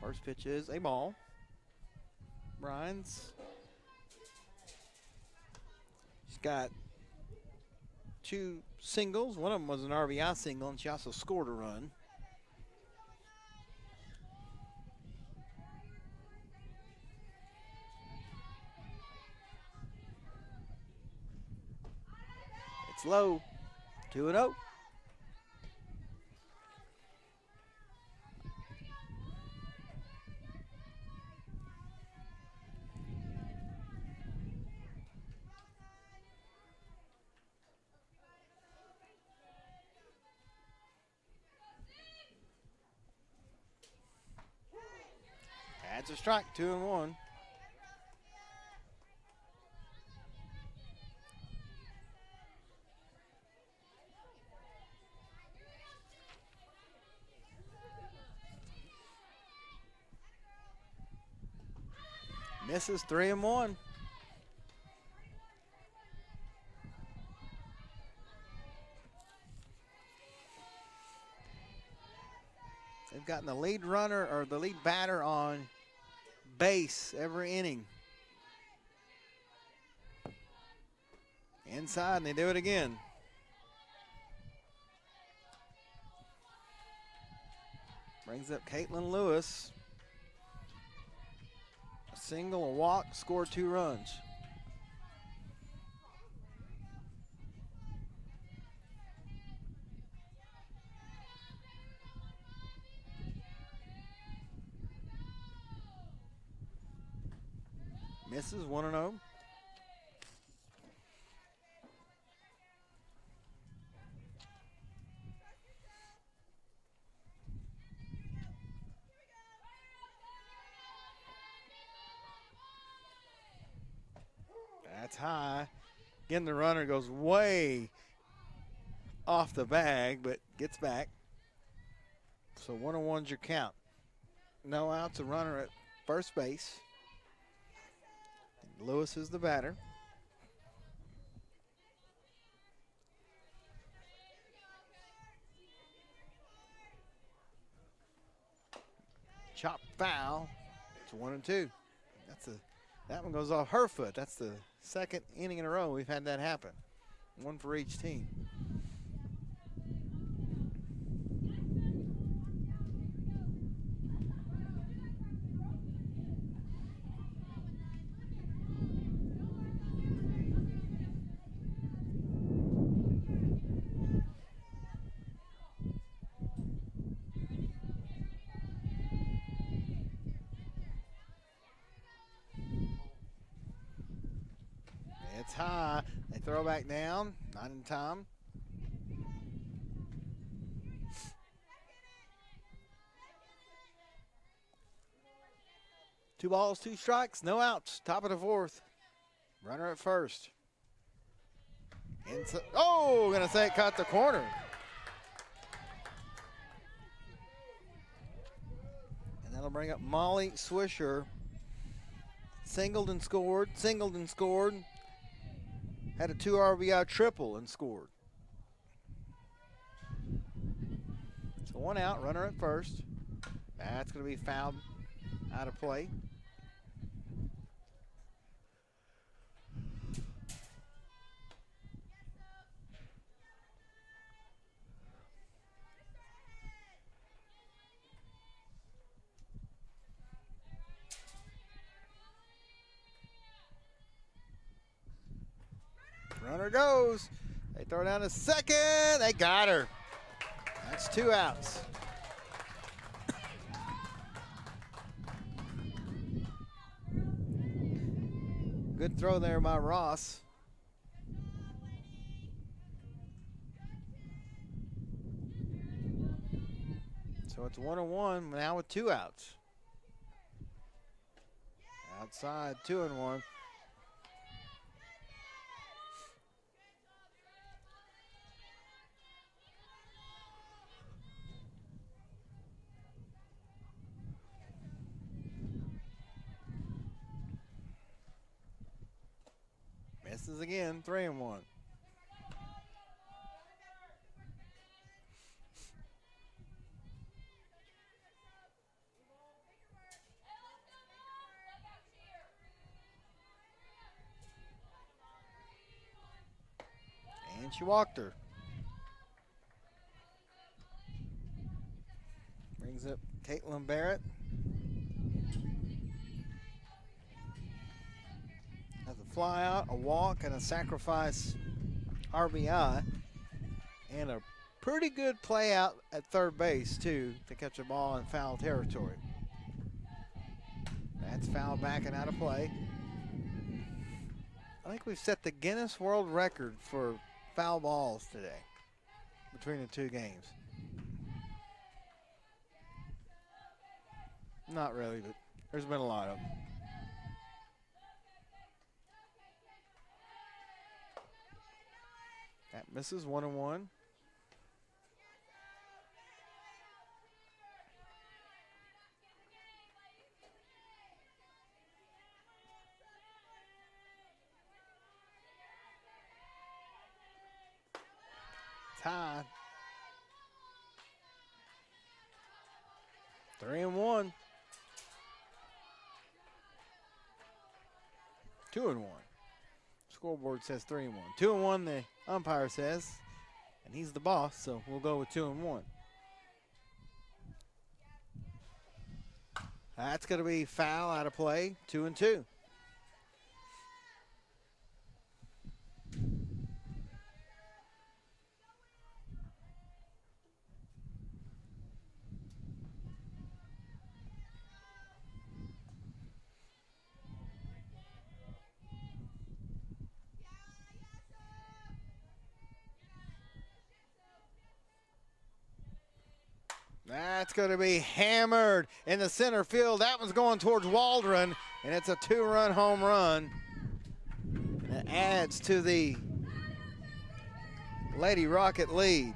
First pitch is a ball. Bryans. She's got 2 singles. One of them was an RBI single, and she also scored a run. It's low, 2-0. That's a strike, 2-1. Misses, 3-1. They've gotten the lead runner or the lead batter on base every inning. Inside, and they do it again. Brings up Caitlin Lewis. A single, a walk, scored 2 runs. Misses, 1-0. That's high. Again, the runner goes way off the bag, but gets back. So 1-1's your count. No outs, a runner at first base. Lewis is the batter. Chop foul. It's 1-2. That one goes off her foot. That's the second inning in a row we've had that happen. One for each team. It's high. They throw back down. Not in time. Two balls, 2 strikes, no outs. Top of the fourth. Runner at first. Oh, gonna say it caught the corner. And that'll bring up Molly Swisher. Singled and scored, singled and scored. Had a 2 RBI triple and scored. So 1 out, runner at first. That's going to be fouled out of play. Runner goes. They throw down to second. They got her. That's 2 outs. Good throw there by Ross. So it's 1-1 now with 2 outs. Outside, 2-1. Misses again, 3-1. And she walked her. Brings up Caitlin Barrett. Has a fly out, a walk, and a sacrifice RBI. And a pretty good play out at third base, too, to catch a ball in foul territory. That's foul back and out of play. I think we've set the Guinness World Record for foul balls today between the 2 games. Not really, but there's been a lot of them. That misses, 1-1. Tie. 3-1. 2-1. Scoreboard says 3-1. 2-1, the umpire says. And he's the boss, so we'll go with 2-1. That's going to be foul out of play, 2-2. That's going to be hammered in the center field. That one's going towards Waldron, and it's a 2-run home run. And it adds to the Lady Rocket lead.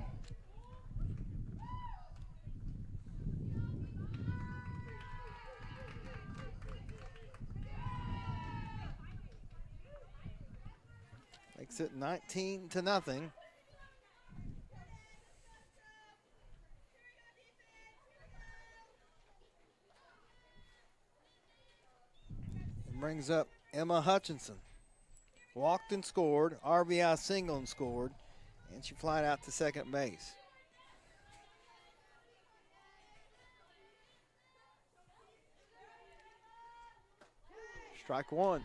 Makes it 19-0. Brings up Emma Hutchinson. Walked and scored, RBI single and scored, and she flied out to second base. Strike 1.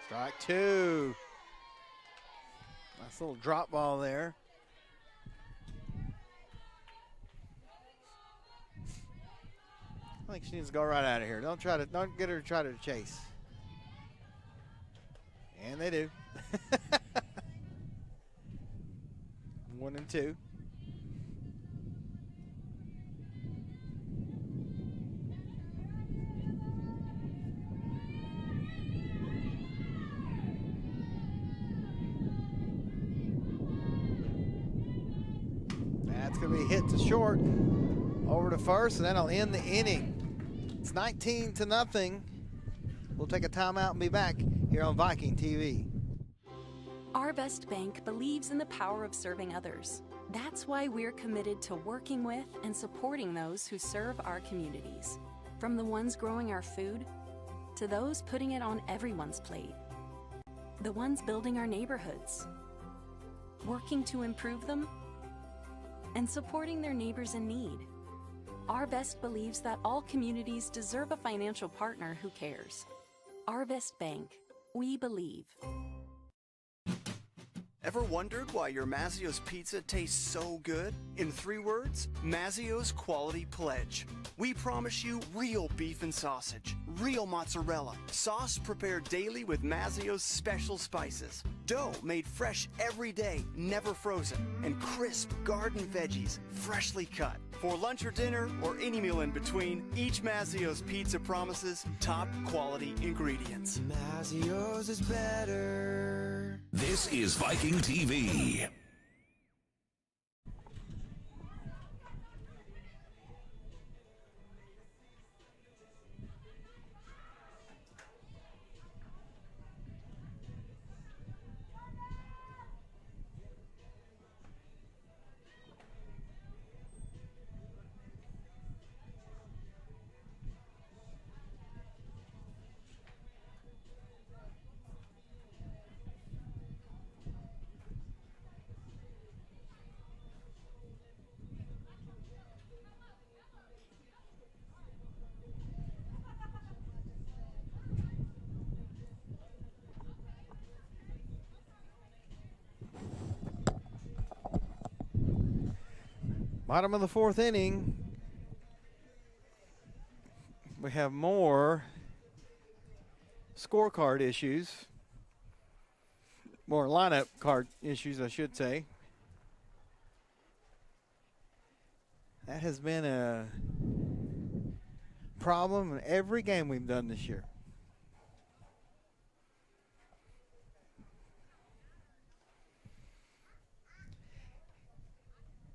Strike 2. Nice little drop ball there. I think she needs to go right out of here. Don't get her to try to chase. And they do. 1-2. That's going to be hit to short, over to first, and that'll end the inning. It's 19-0. We'll take a timeout and be back here on Viking TV.
Our Best Bank believes in the power of serving others. That's why we're committed to working with and supporting those who serve our communities. From the ones growing our food, to those putting it on everyone's plate. The ones building our neighborhoods. working to improve them, and supporting their neighbors in need. Our Best believes that all communities deserve a financial partner who cares. Our Best Bank. We believe.
Ever wondered why your Mazzio's pizza tastes so good? In 3 words, Mazzio's Quality Pledge. We promise you real beef and sausage, real mozzarella, sauce prepared daily with Mazzio's special spices, dough made fresh every day, never frozen, and crisp garden veggies, freshly cut. For lunch or dinner, or any meal in between, each Mazzio's pizza promises top quality ingredients.
Mazzio's is better.
This is Viking TV.
Bottom of the 4th inning. We have more scorecard issues. More lineup card issues, I should say. That has been a problem in every game we've done this year.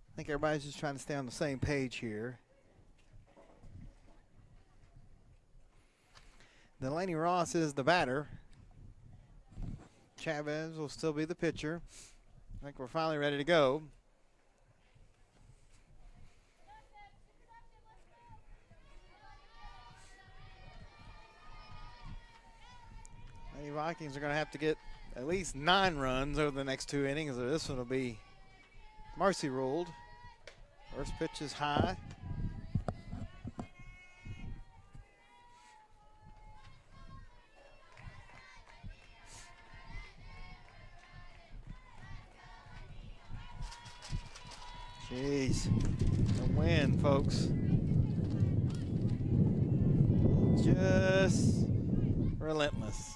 I think everybody's just trying to stay on the same page here. Delaney Ross is the batter. Chavez will still be the pitcher. I think we're finally ready to go. The Vikings are going to have to get at least 9 runs over the next 2 innings, or this one will be mercy ruled. First pitch is high. Jeez, the wind, folks. Just relentless.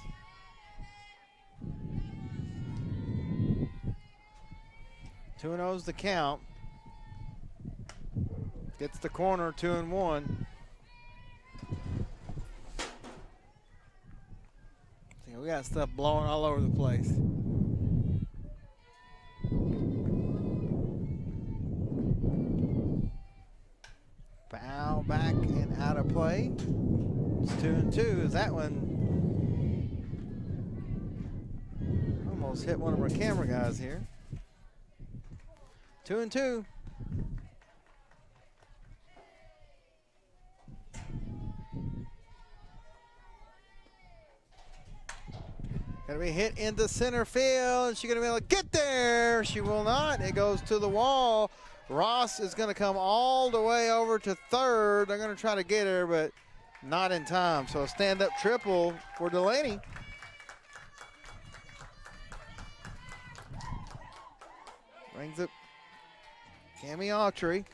Two and 0's the count. Gets the corner, 2-1. See, we got stuff blowing all over the place. Foul back and out of play. It's 2-2. Is that one? Almost hit one of our camera guys here. 2-2. Gonna be hit into center field. She's gonna be able to get there. She will not. It goes to the wall. Ross is gonna come all the way over to third. They're gonna try to get her, but not in time. So a stand-up triple for Delaney. Brings up Cammie Autry.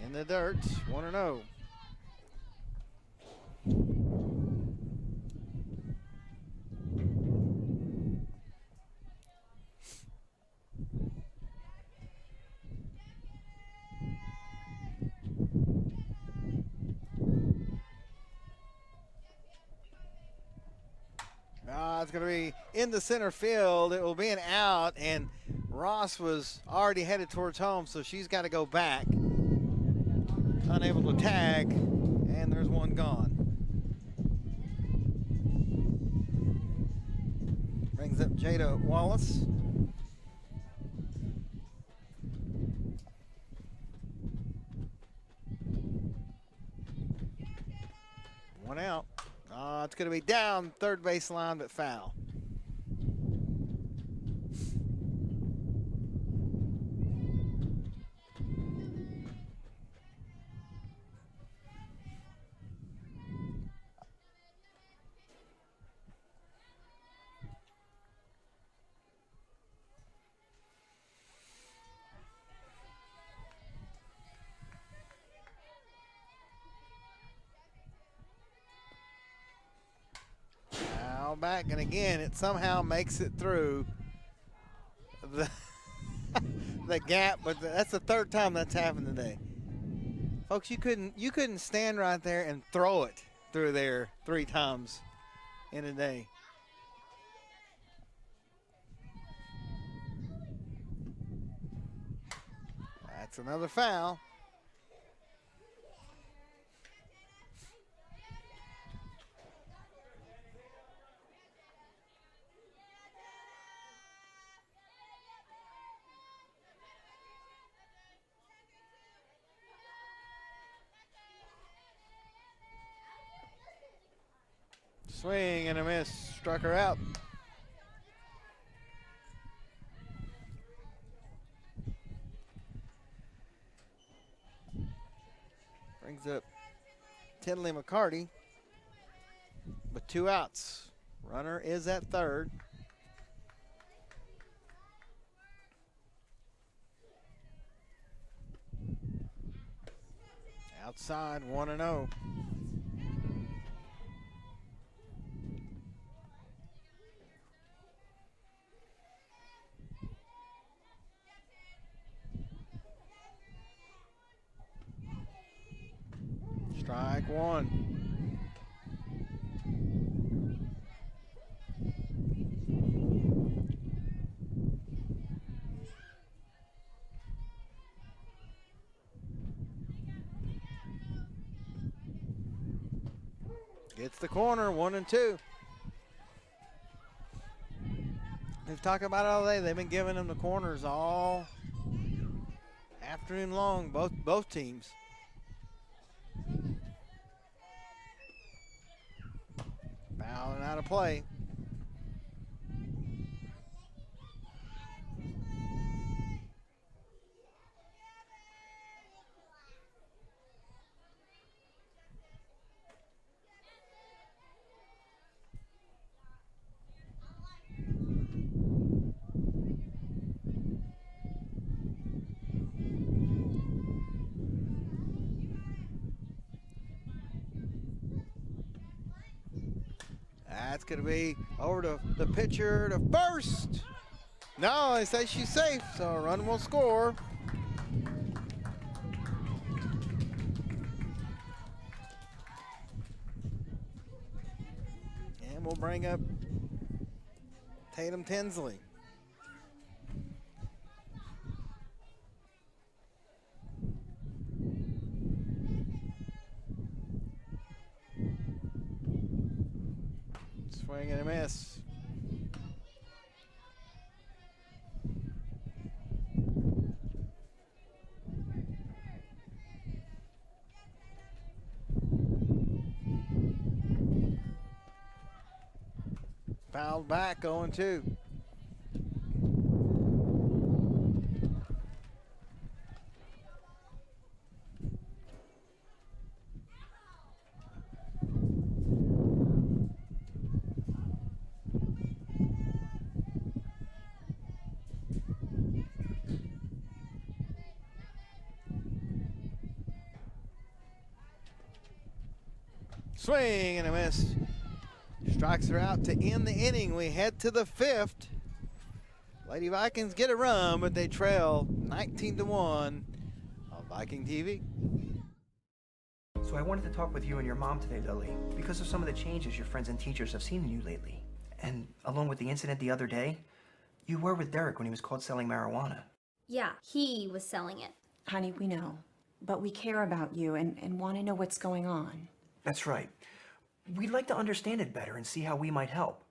In the dirt, 1-0. It's going to be in the center field. It will be an out, and Ross was already headed towards home, so she's got to go back. Unable to tag, and there's one gone. Brings up Jada Wallace. One out. It's going to be down third baseline, but foul. Now back, and again, it somehow makes it through the gap, but that's the third time that's happened today. Folks, you couldn't stand right there and throw it through there 3 times in a day. That's another foul. Swing and a miss. Struck her out. Brings up Tinley McCarty with 2 outs. Runner is at third. Outside, 1-0. Strike 1. Gets the corner, 1-2. They've talked about it all day. They've been giving them the corners all afternoon long, both teams. Fouling out of play. That's going to be over to the pitcher to first. No, they say she's safe, so a run will score. And we'll bring up Tatum Tinsley. Swing and a miss. Fouled back, 0-2. Swing and a miss. Strikes her out to end the inning. We head to the 5th. Lady Vikings get a run, but they trail 19-1 on Viking TV.
So I wanted to talk with you and your mom today, Lily, because of some of the changes your friends and teachers have seen in you lately. And along with the incident the other day, you were with Derek when he was caught selling marijuana.
Yeah, he was selling it.
Honey, we know. But we care about you and want to know what's going on.
That's right. We'd like to understand it better and see how we might help.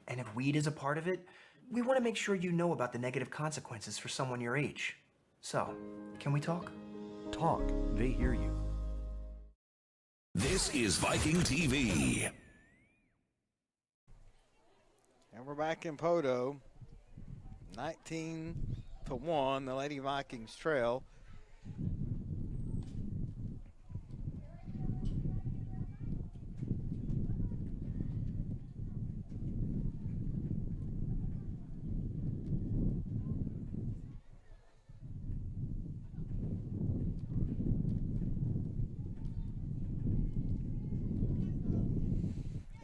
And if weed is a part of it, we want to make sure you know about the negative consequences for someone your age. So, can we talk?
Talk, they hear you.
This is Viking TV.
And we're back in Podo. 19-1, the Lady Vikings trail.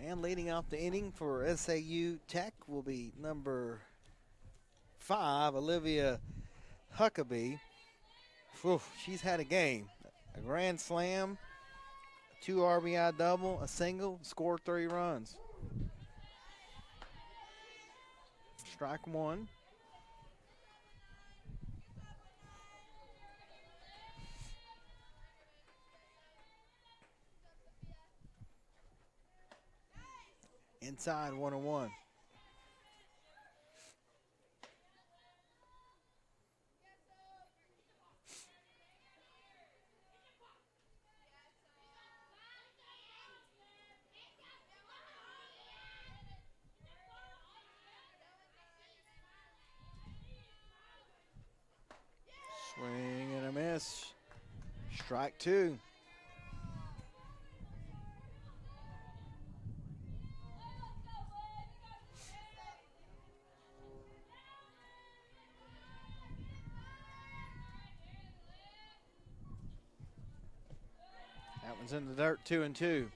And leading off the inning for SAU Tech will be number 5, Olivia Huckabee. Whew, she's had a game. A grand slam, 2 RBI double, a single, scored 3 runs. Strike 1. Inside 1-1. Swing and a miss. Strike 2. That one's in the dirt, 2-2.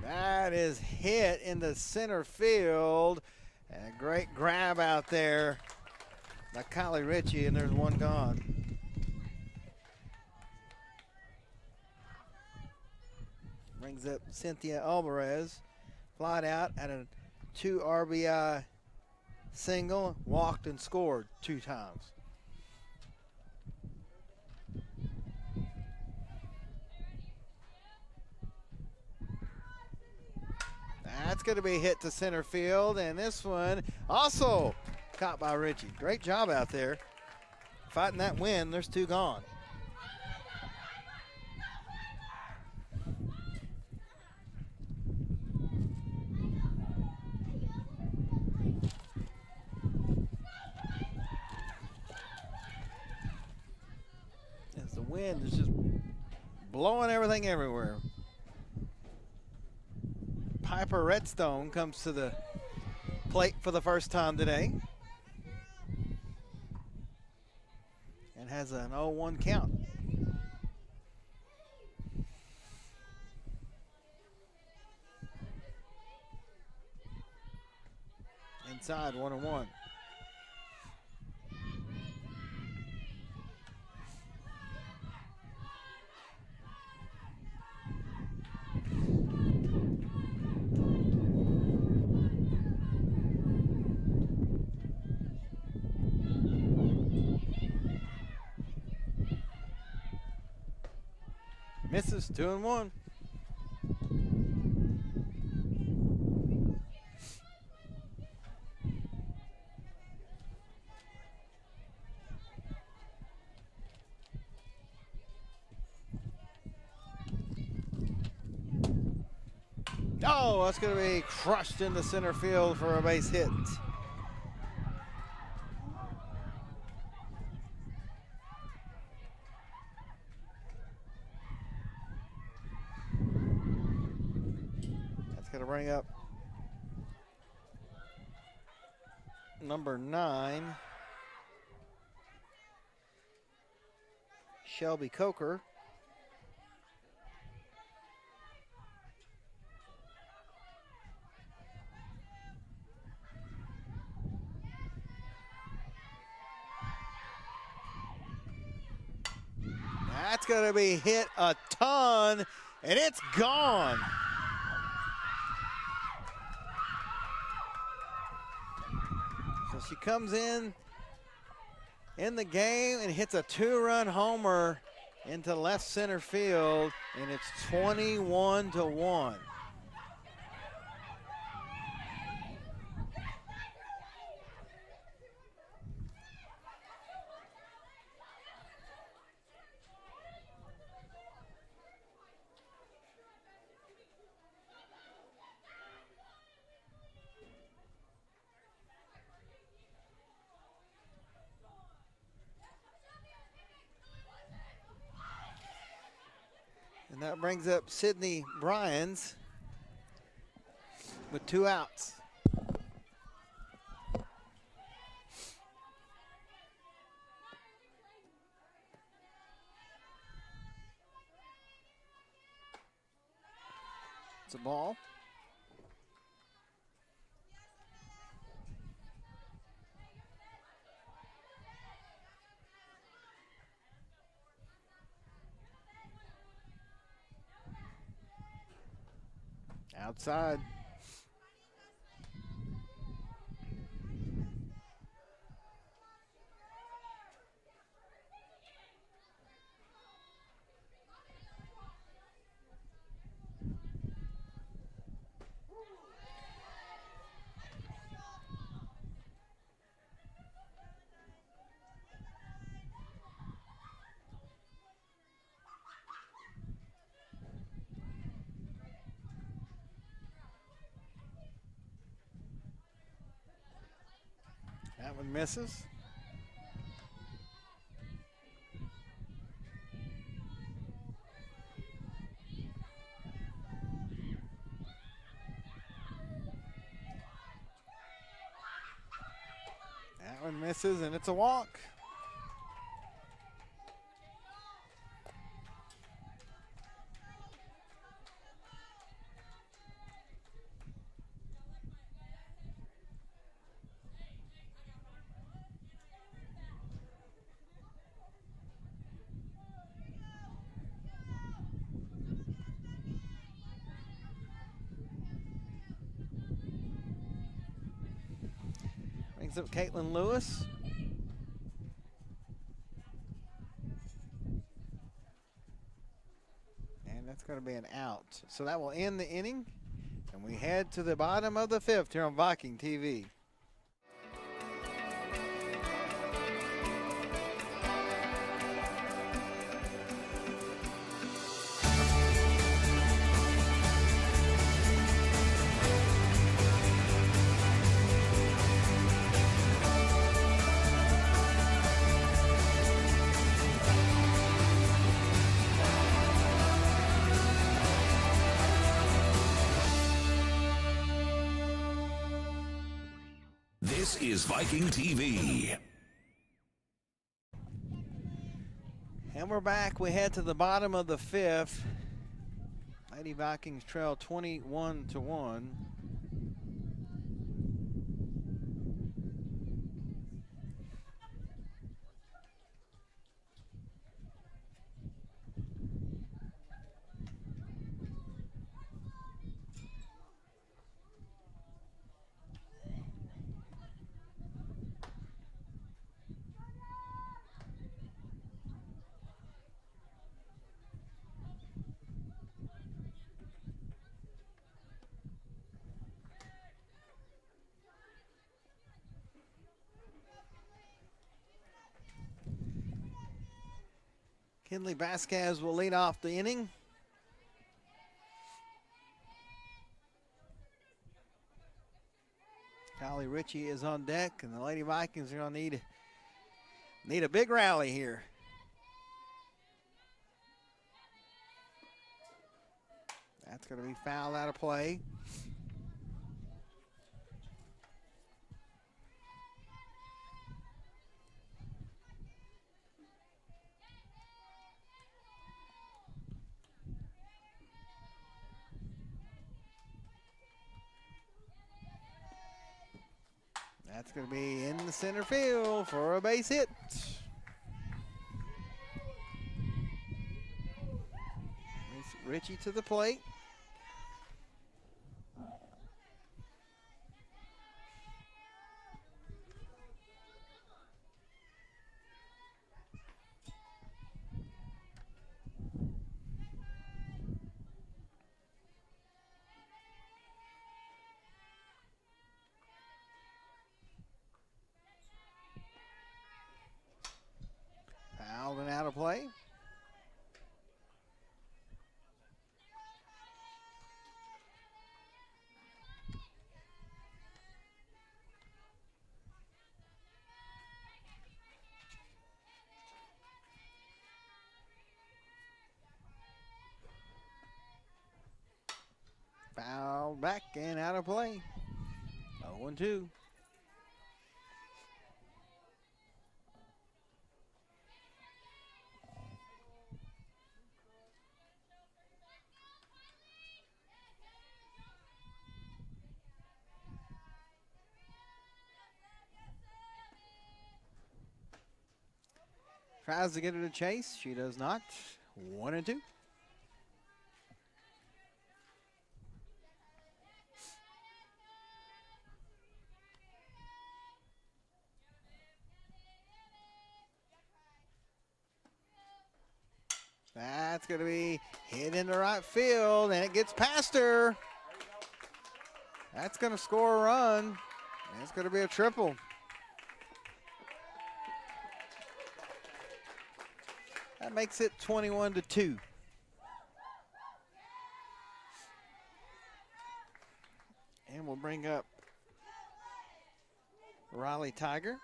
That is hit in the center field. A great grab out there by Kylie Ritchie, and there's one gone. Brings up Cynthia Alvarez. Flied out at a 2 RBI single, walked and scored 2 times. That's going to be hit to center field, and this one also caught by Ritchie. Great job out there. Fighting that wind, there's 2 gone. As the wind is just blowing everything everywhere. Piper Redstone comes to the plate for the first time today and has an 0-1 count. Inside 1-1. Misses, 2-1. Oh, that's going to be crushed into center field for a base hit. Going to bring up number 9, Shelby Coker. That's going to be hit a ton, and it's gone. So she comes in the game and hits a 2-run homer into left center field, and it's 21-1. And that brings up Sydney Bryans with 2 outs. It's a ball. Outside. That one misses. That one misses, and it's a walk. Brings up Caitlin Lewis. And that's going to be an out. So that will end the inning. And we head to the bottom of the 5th here on Viking TV.
This is Viking TV.
And we're back. We head to the bottom of the 5th. Lady Vikings trail 21-1. Kinley Vasquez will lead off the inning. Kylie Ritchie is on deck, and the Lady Vikings are going to need a big rally here. That's going to be fouled out of play. That's going to be in the center field for a base hit. Ritchie to the plate. back and out of play. 0-2. Tries to get her to chase. She does not. 1-2. That's going to be hit into right field, and it gets past her. That's going to score a run. And it's going to be a triple. That makes it 21-2. And we'll bring up Riley Tiger.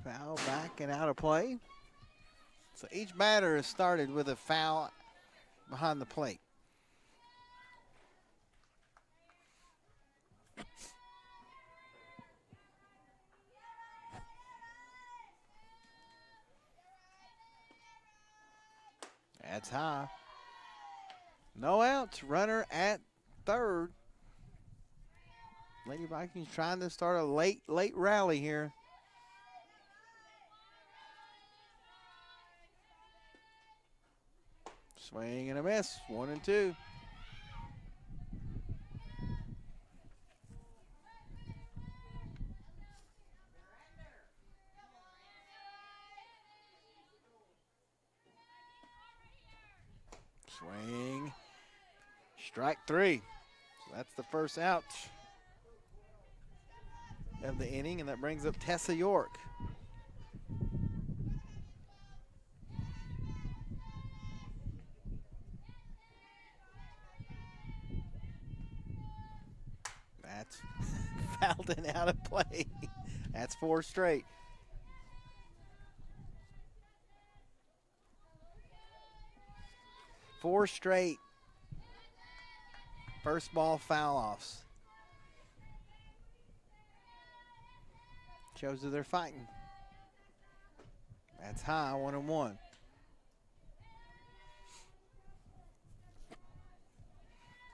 Foul back and out of play. So each batter has started with a foul behind the plate. That's high. No outs. Runner at third. Lady Vikings trying to start a late rally here. Swing and a miss. 1-2. Swing. Strike 3. So that's the first out of the inning, and that brings up Tessa York. That's fouled and out of play. That's 4 straight. Four straight first ball foul offs. Shows that they're fighting. That's high, 1-1.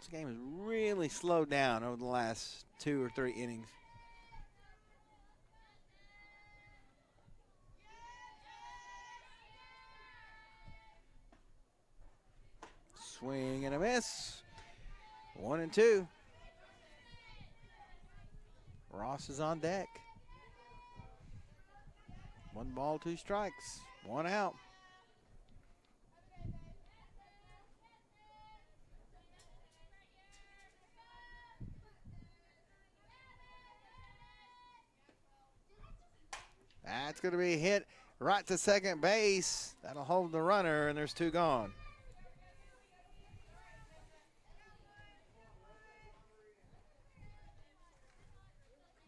This game has really slowed down over the last 2 or 3 innings. Swing and a miss. 1-2. Ross is on deck. 1 ball, 2 strikes. 1 out. That's going to be hit right to second base. That'll hold the runner, and there's 2 gone.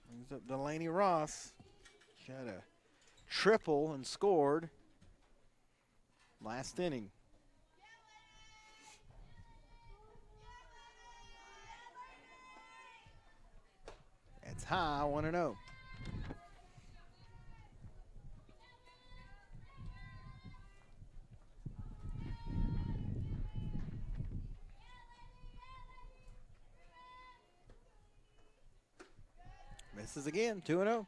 Brings up Delaney Ross. She had a triple and scored last inning. It's high, 1-0. Misses again, 2-0.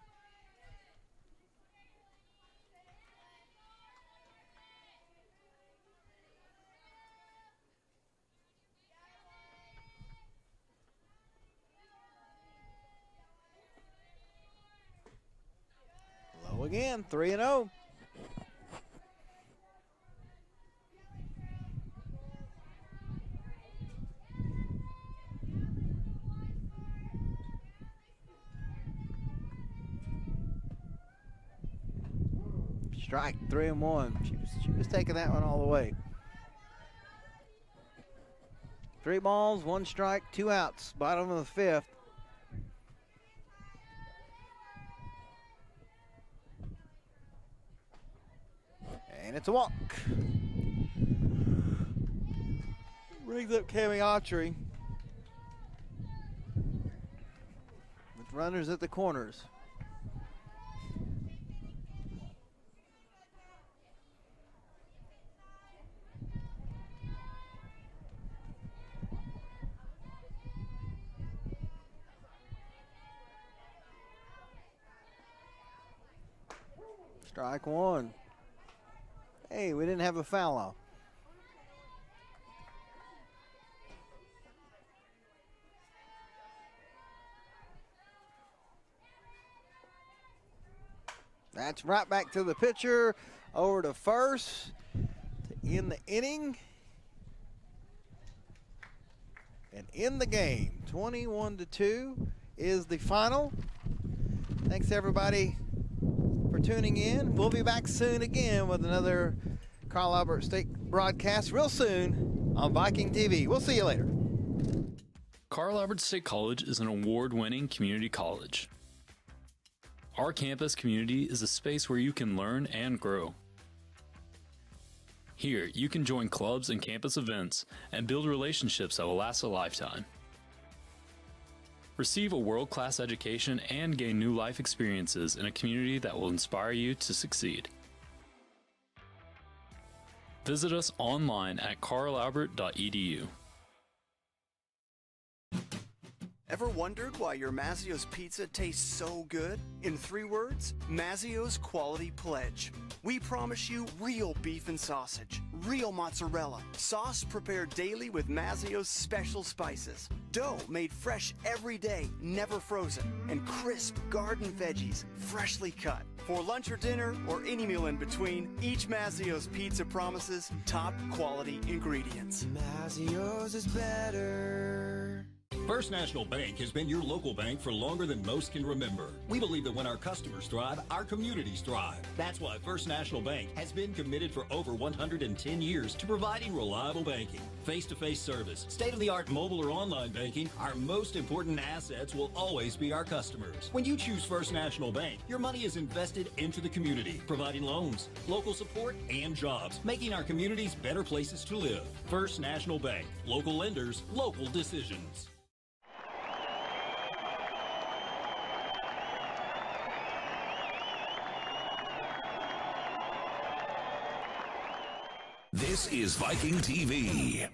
Low again, 3-0. Strike, 3-1. She was taking that one all the way. 3 balls, 1 strike, 2 outs. Bottom of the 5th. And it's a walk. Brings up Cami Autry with runners at the corners. Strike 1. Hey, we didn't have a foul off. That's right back to the pitcher, over to first to end the inning. And in the game, 21-2 is the final. Thanks everybody for tuning in. We'll be back soon again with another Carl Albert State broadcast real soon on Viking TV. We'll see you later.
Carl Albert State College is an award-winning community college. Our campus community is a space where you can learn and grow. Here, you can join clubs and campus events and build relationships that will last a lifetime. Receive a world-class education and gain new life experiences in a community that will inspire you to succeed. Visit us online at carlalbert.edu.
Ever wondered why your Mazzio's pizza tastes so good? In 3 words, Mazzio's Quality Pledge. We promise you real beef and sausage, real mozzarella, sauce prepared daily with Mazzio's special spices, dough made fresh every day, never frozen, and crisp garden veggies, freshly cut. For lunch or dinner, or any meal in between, each Mazzio's pizza promises top quality ingredients.
Mazzio's is better.
First National Bank has been your local bank for longer than most can remember. We believe that when our customers thrive, our communities thrive. That's why First National Bank has been committed for over 110 years to providing reliable banking, face-to-face service, state-of-the-art mobile or online banking. Our most important assets will always be our customers. When you choose First National Bank, your money is invested into the community, providing loans, local support, and jobs, making our communities better places to live. First National Bank. Local lenders, local decisions.
This is Viking TV.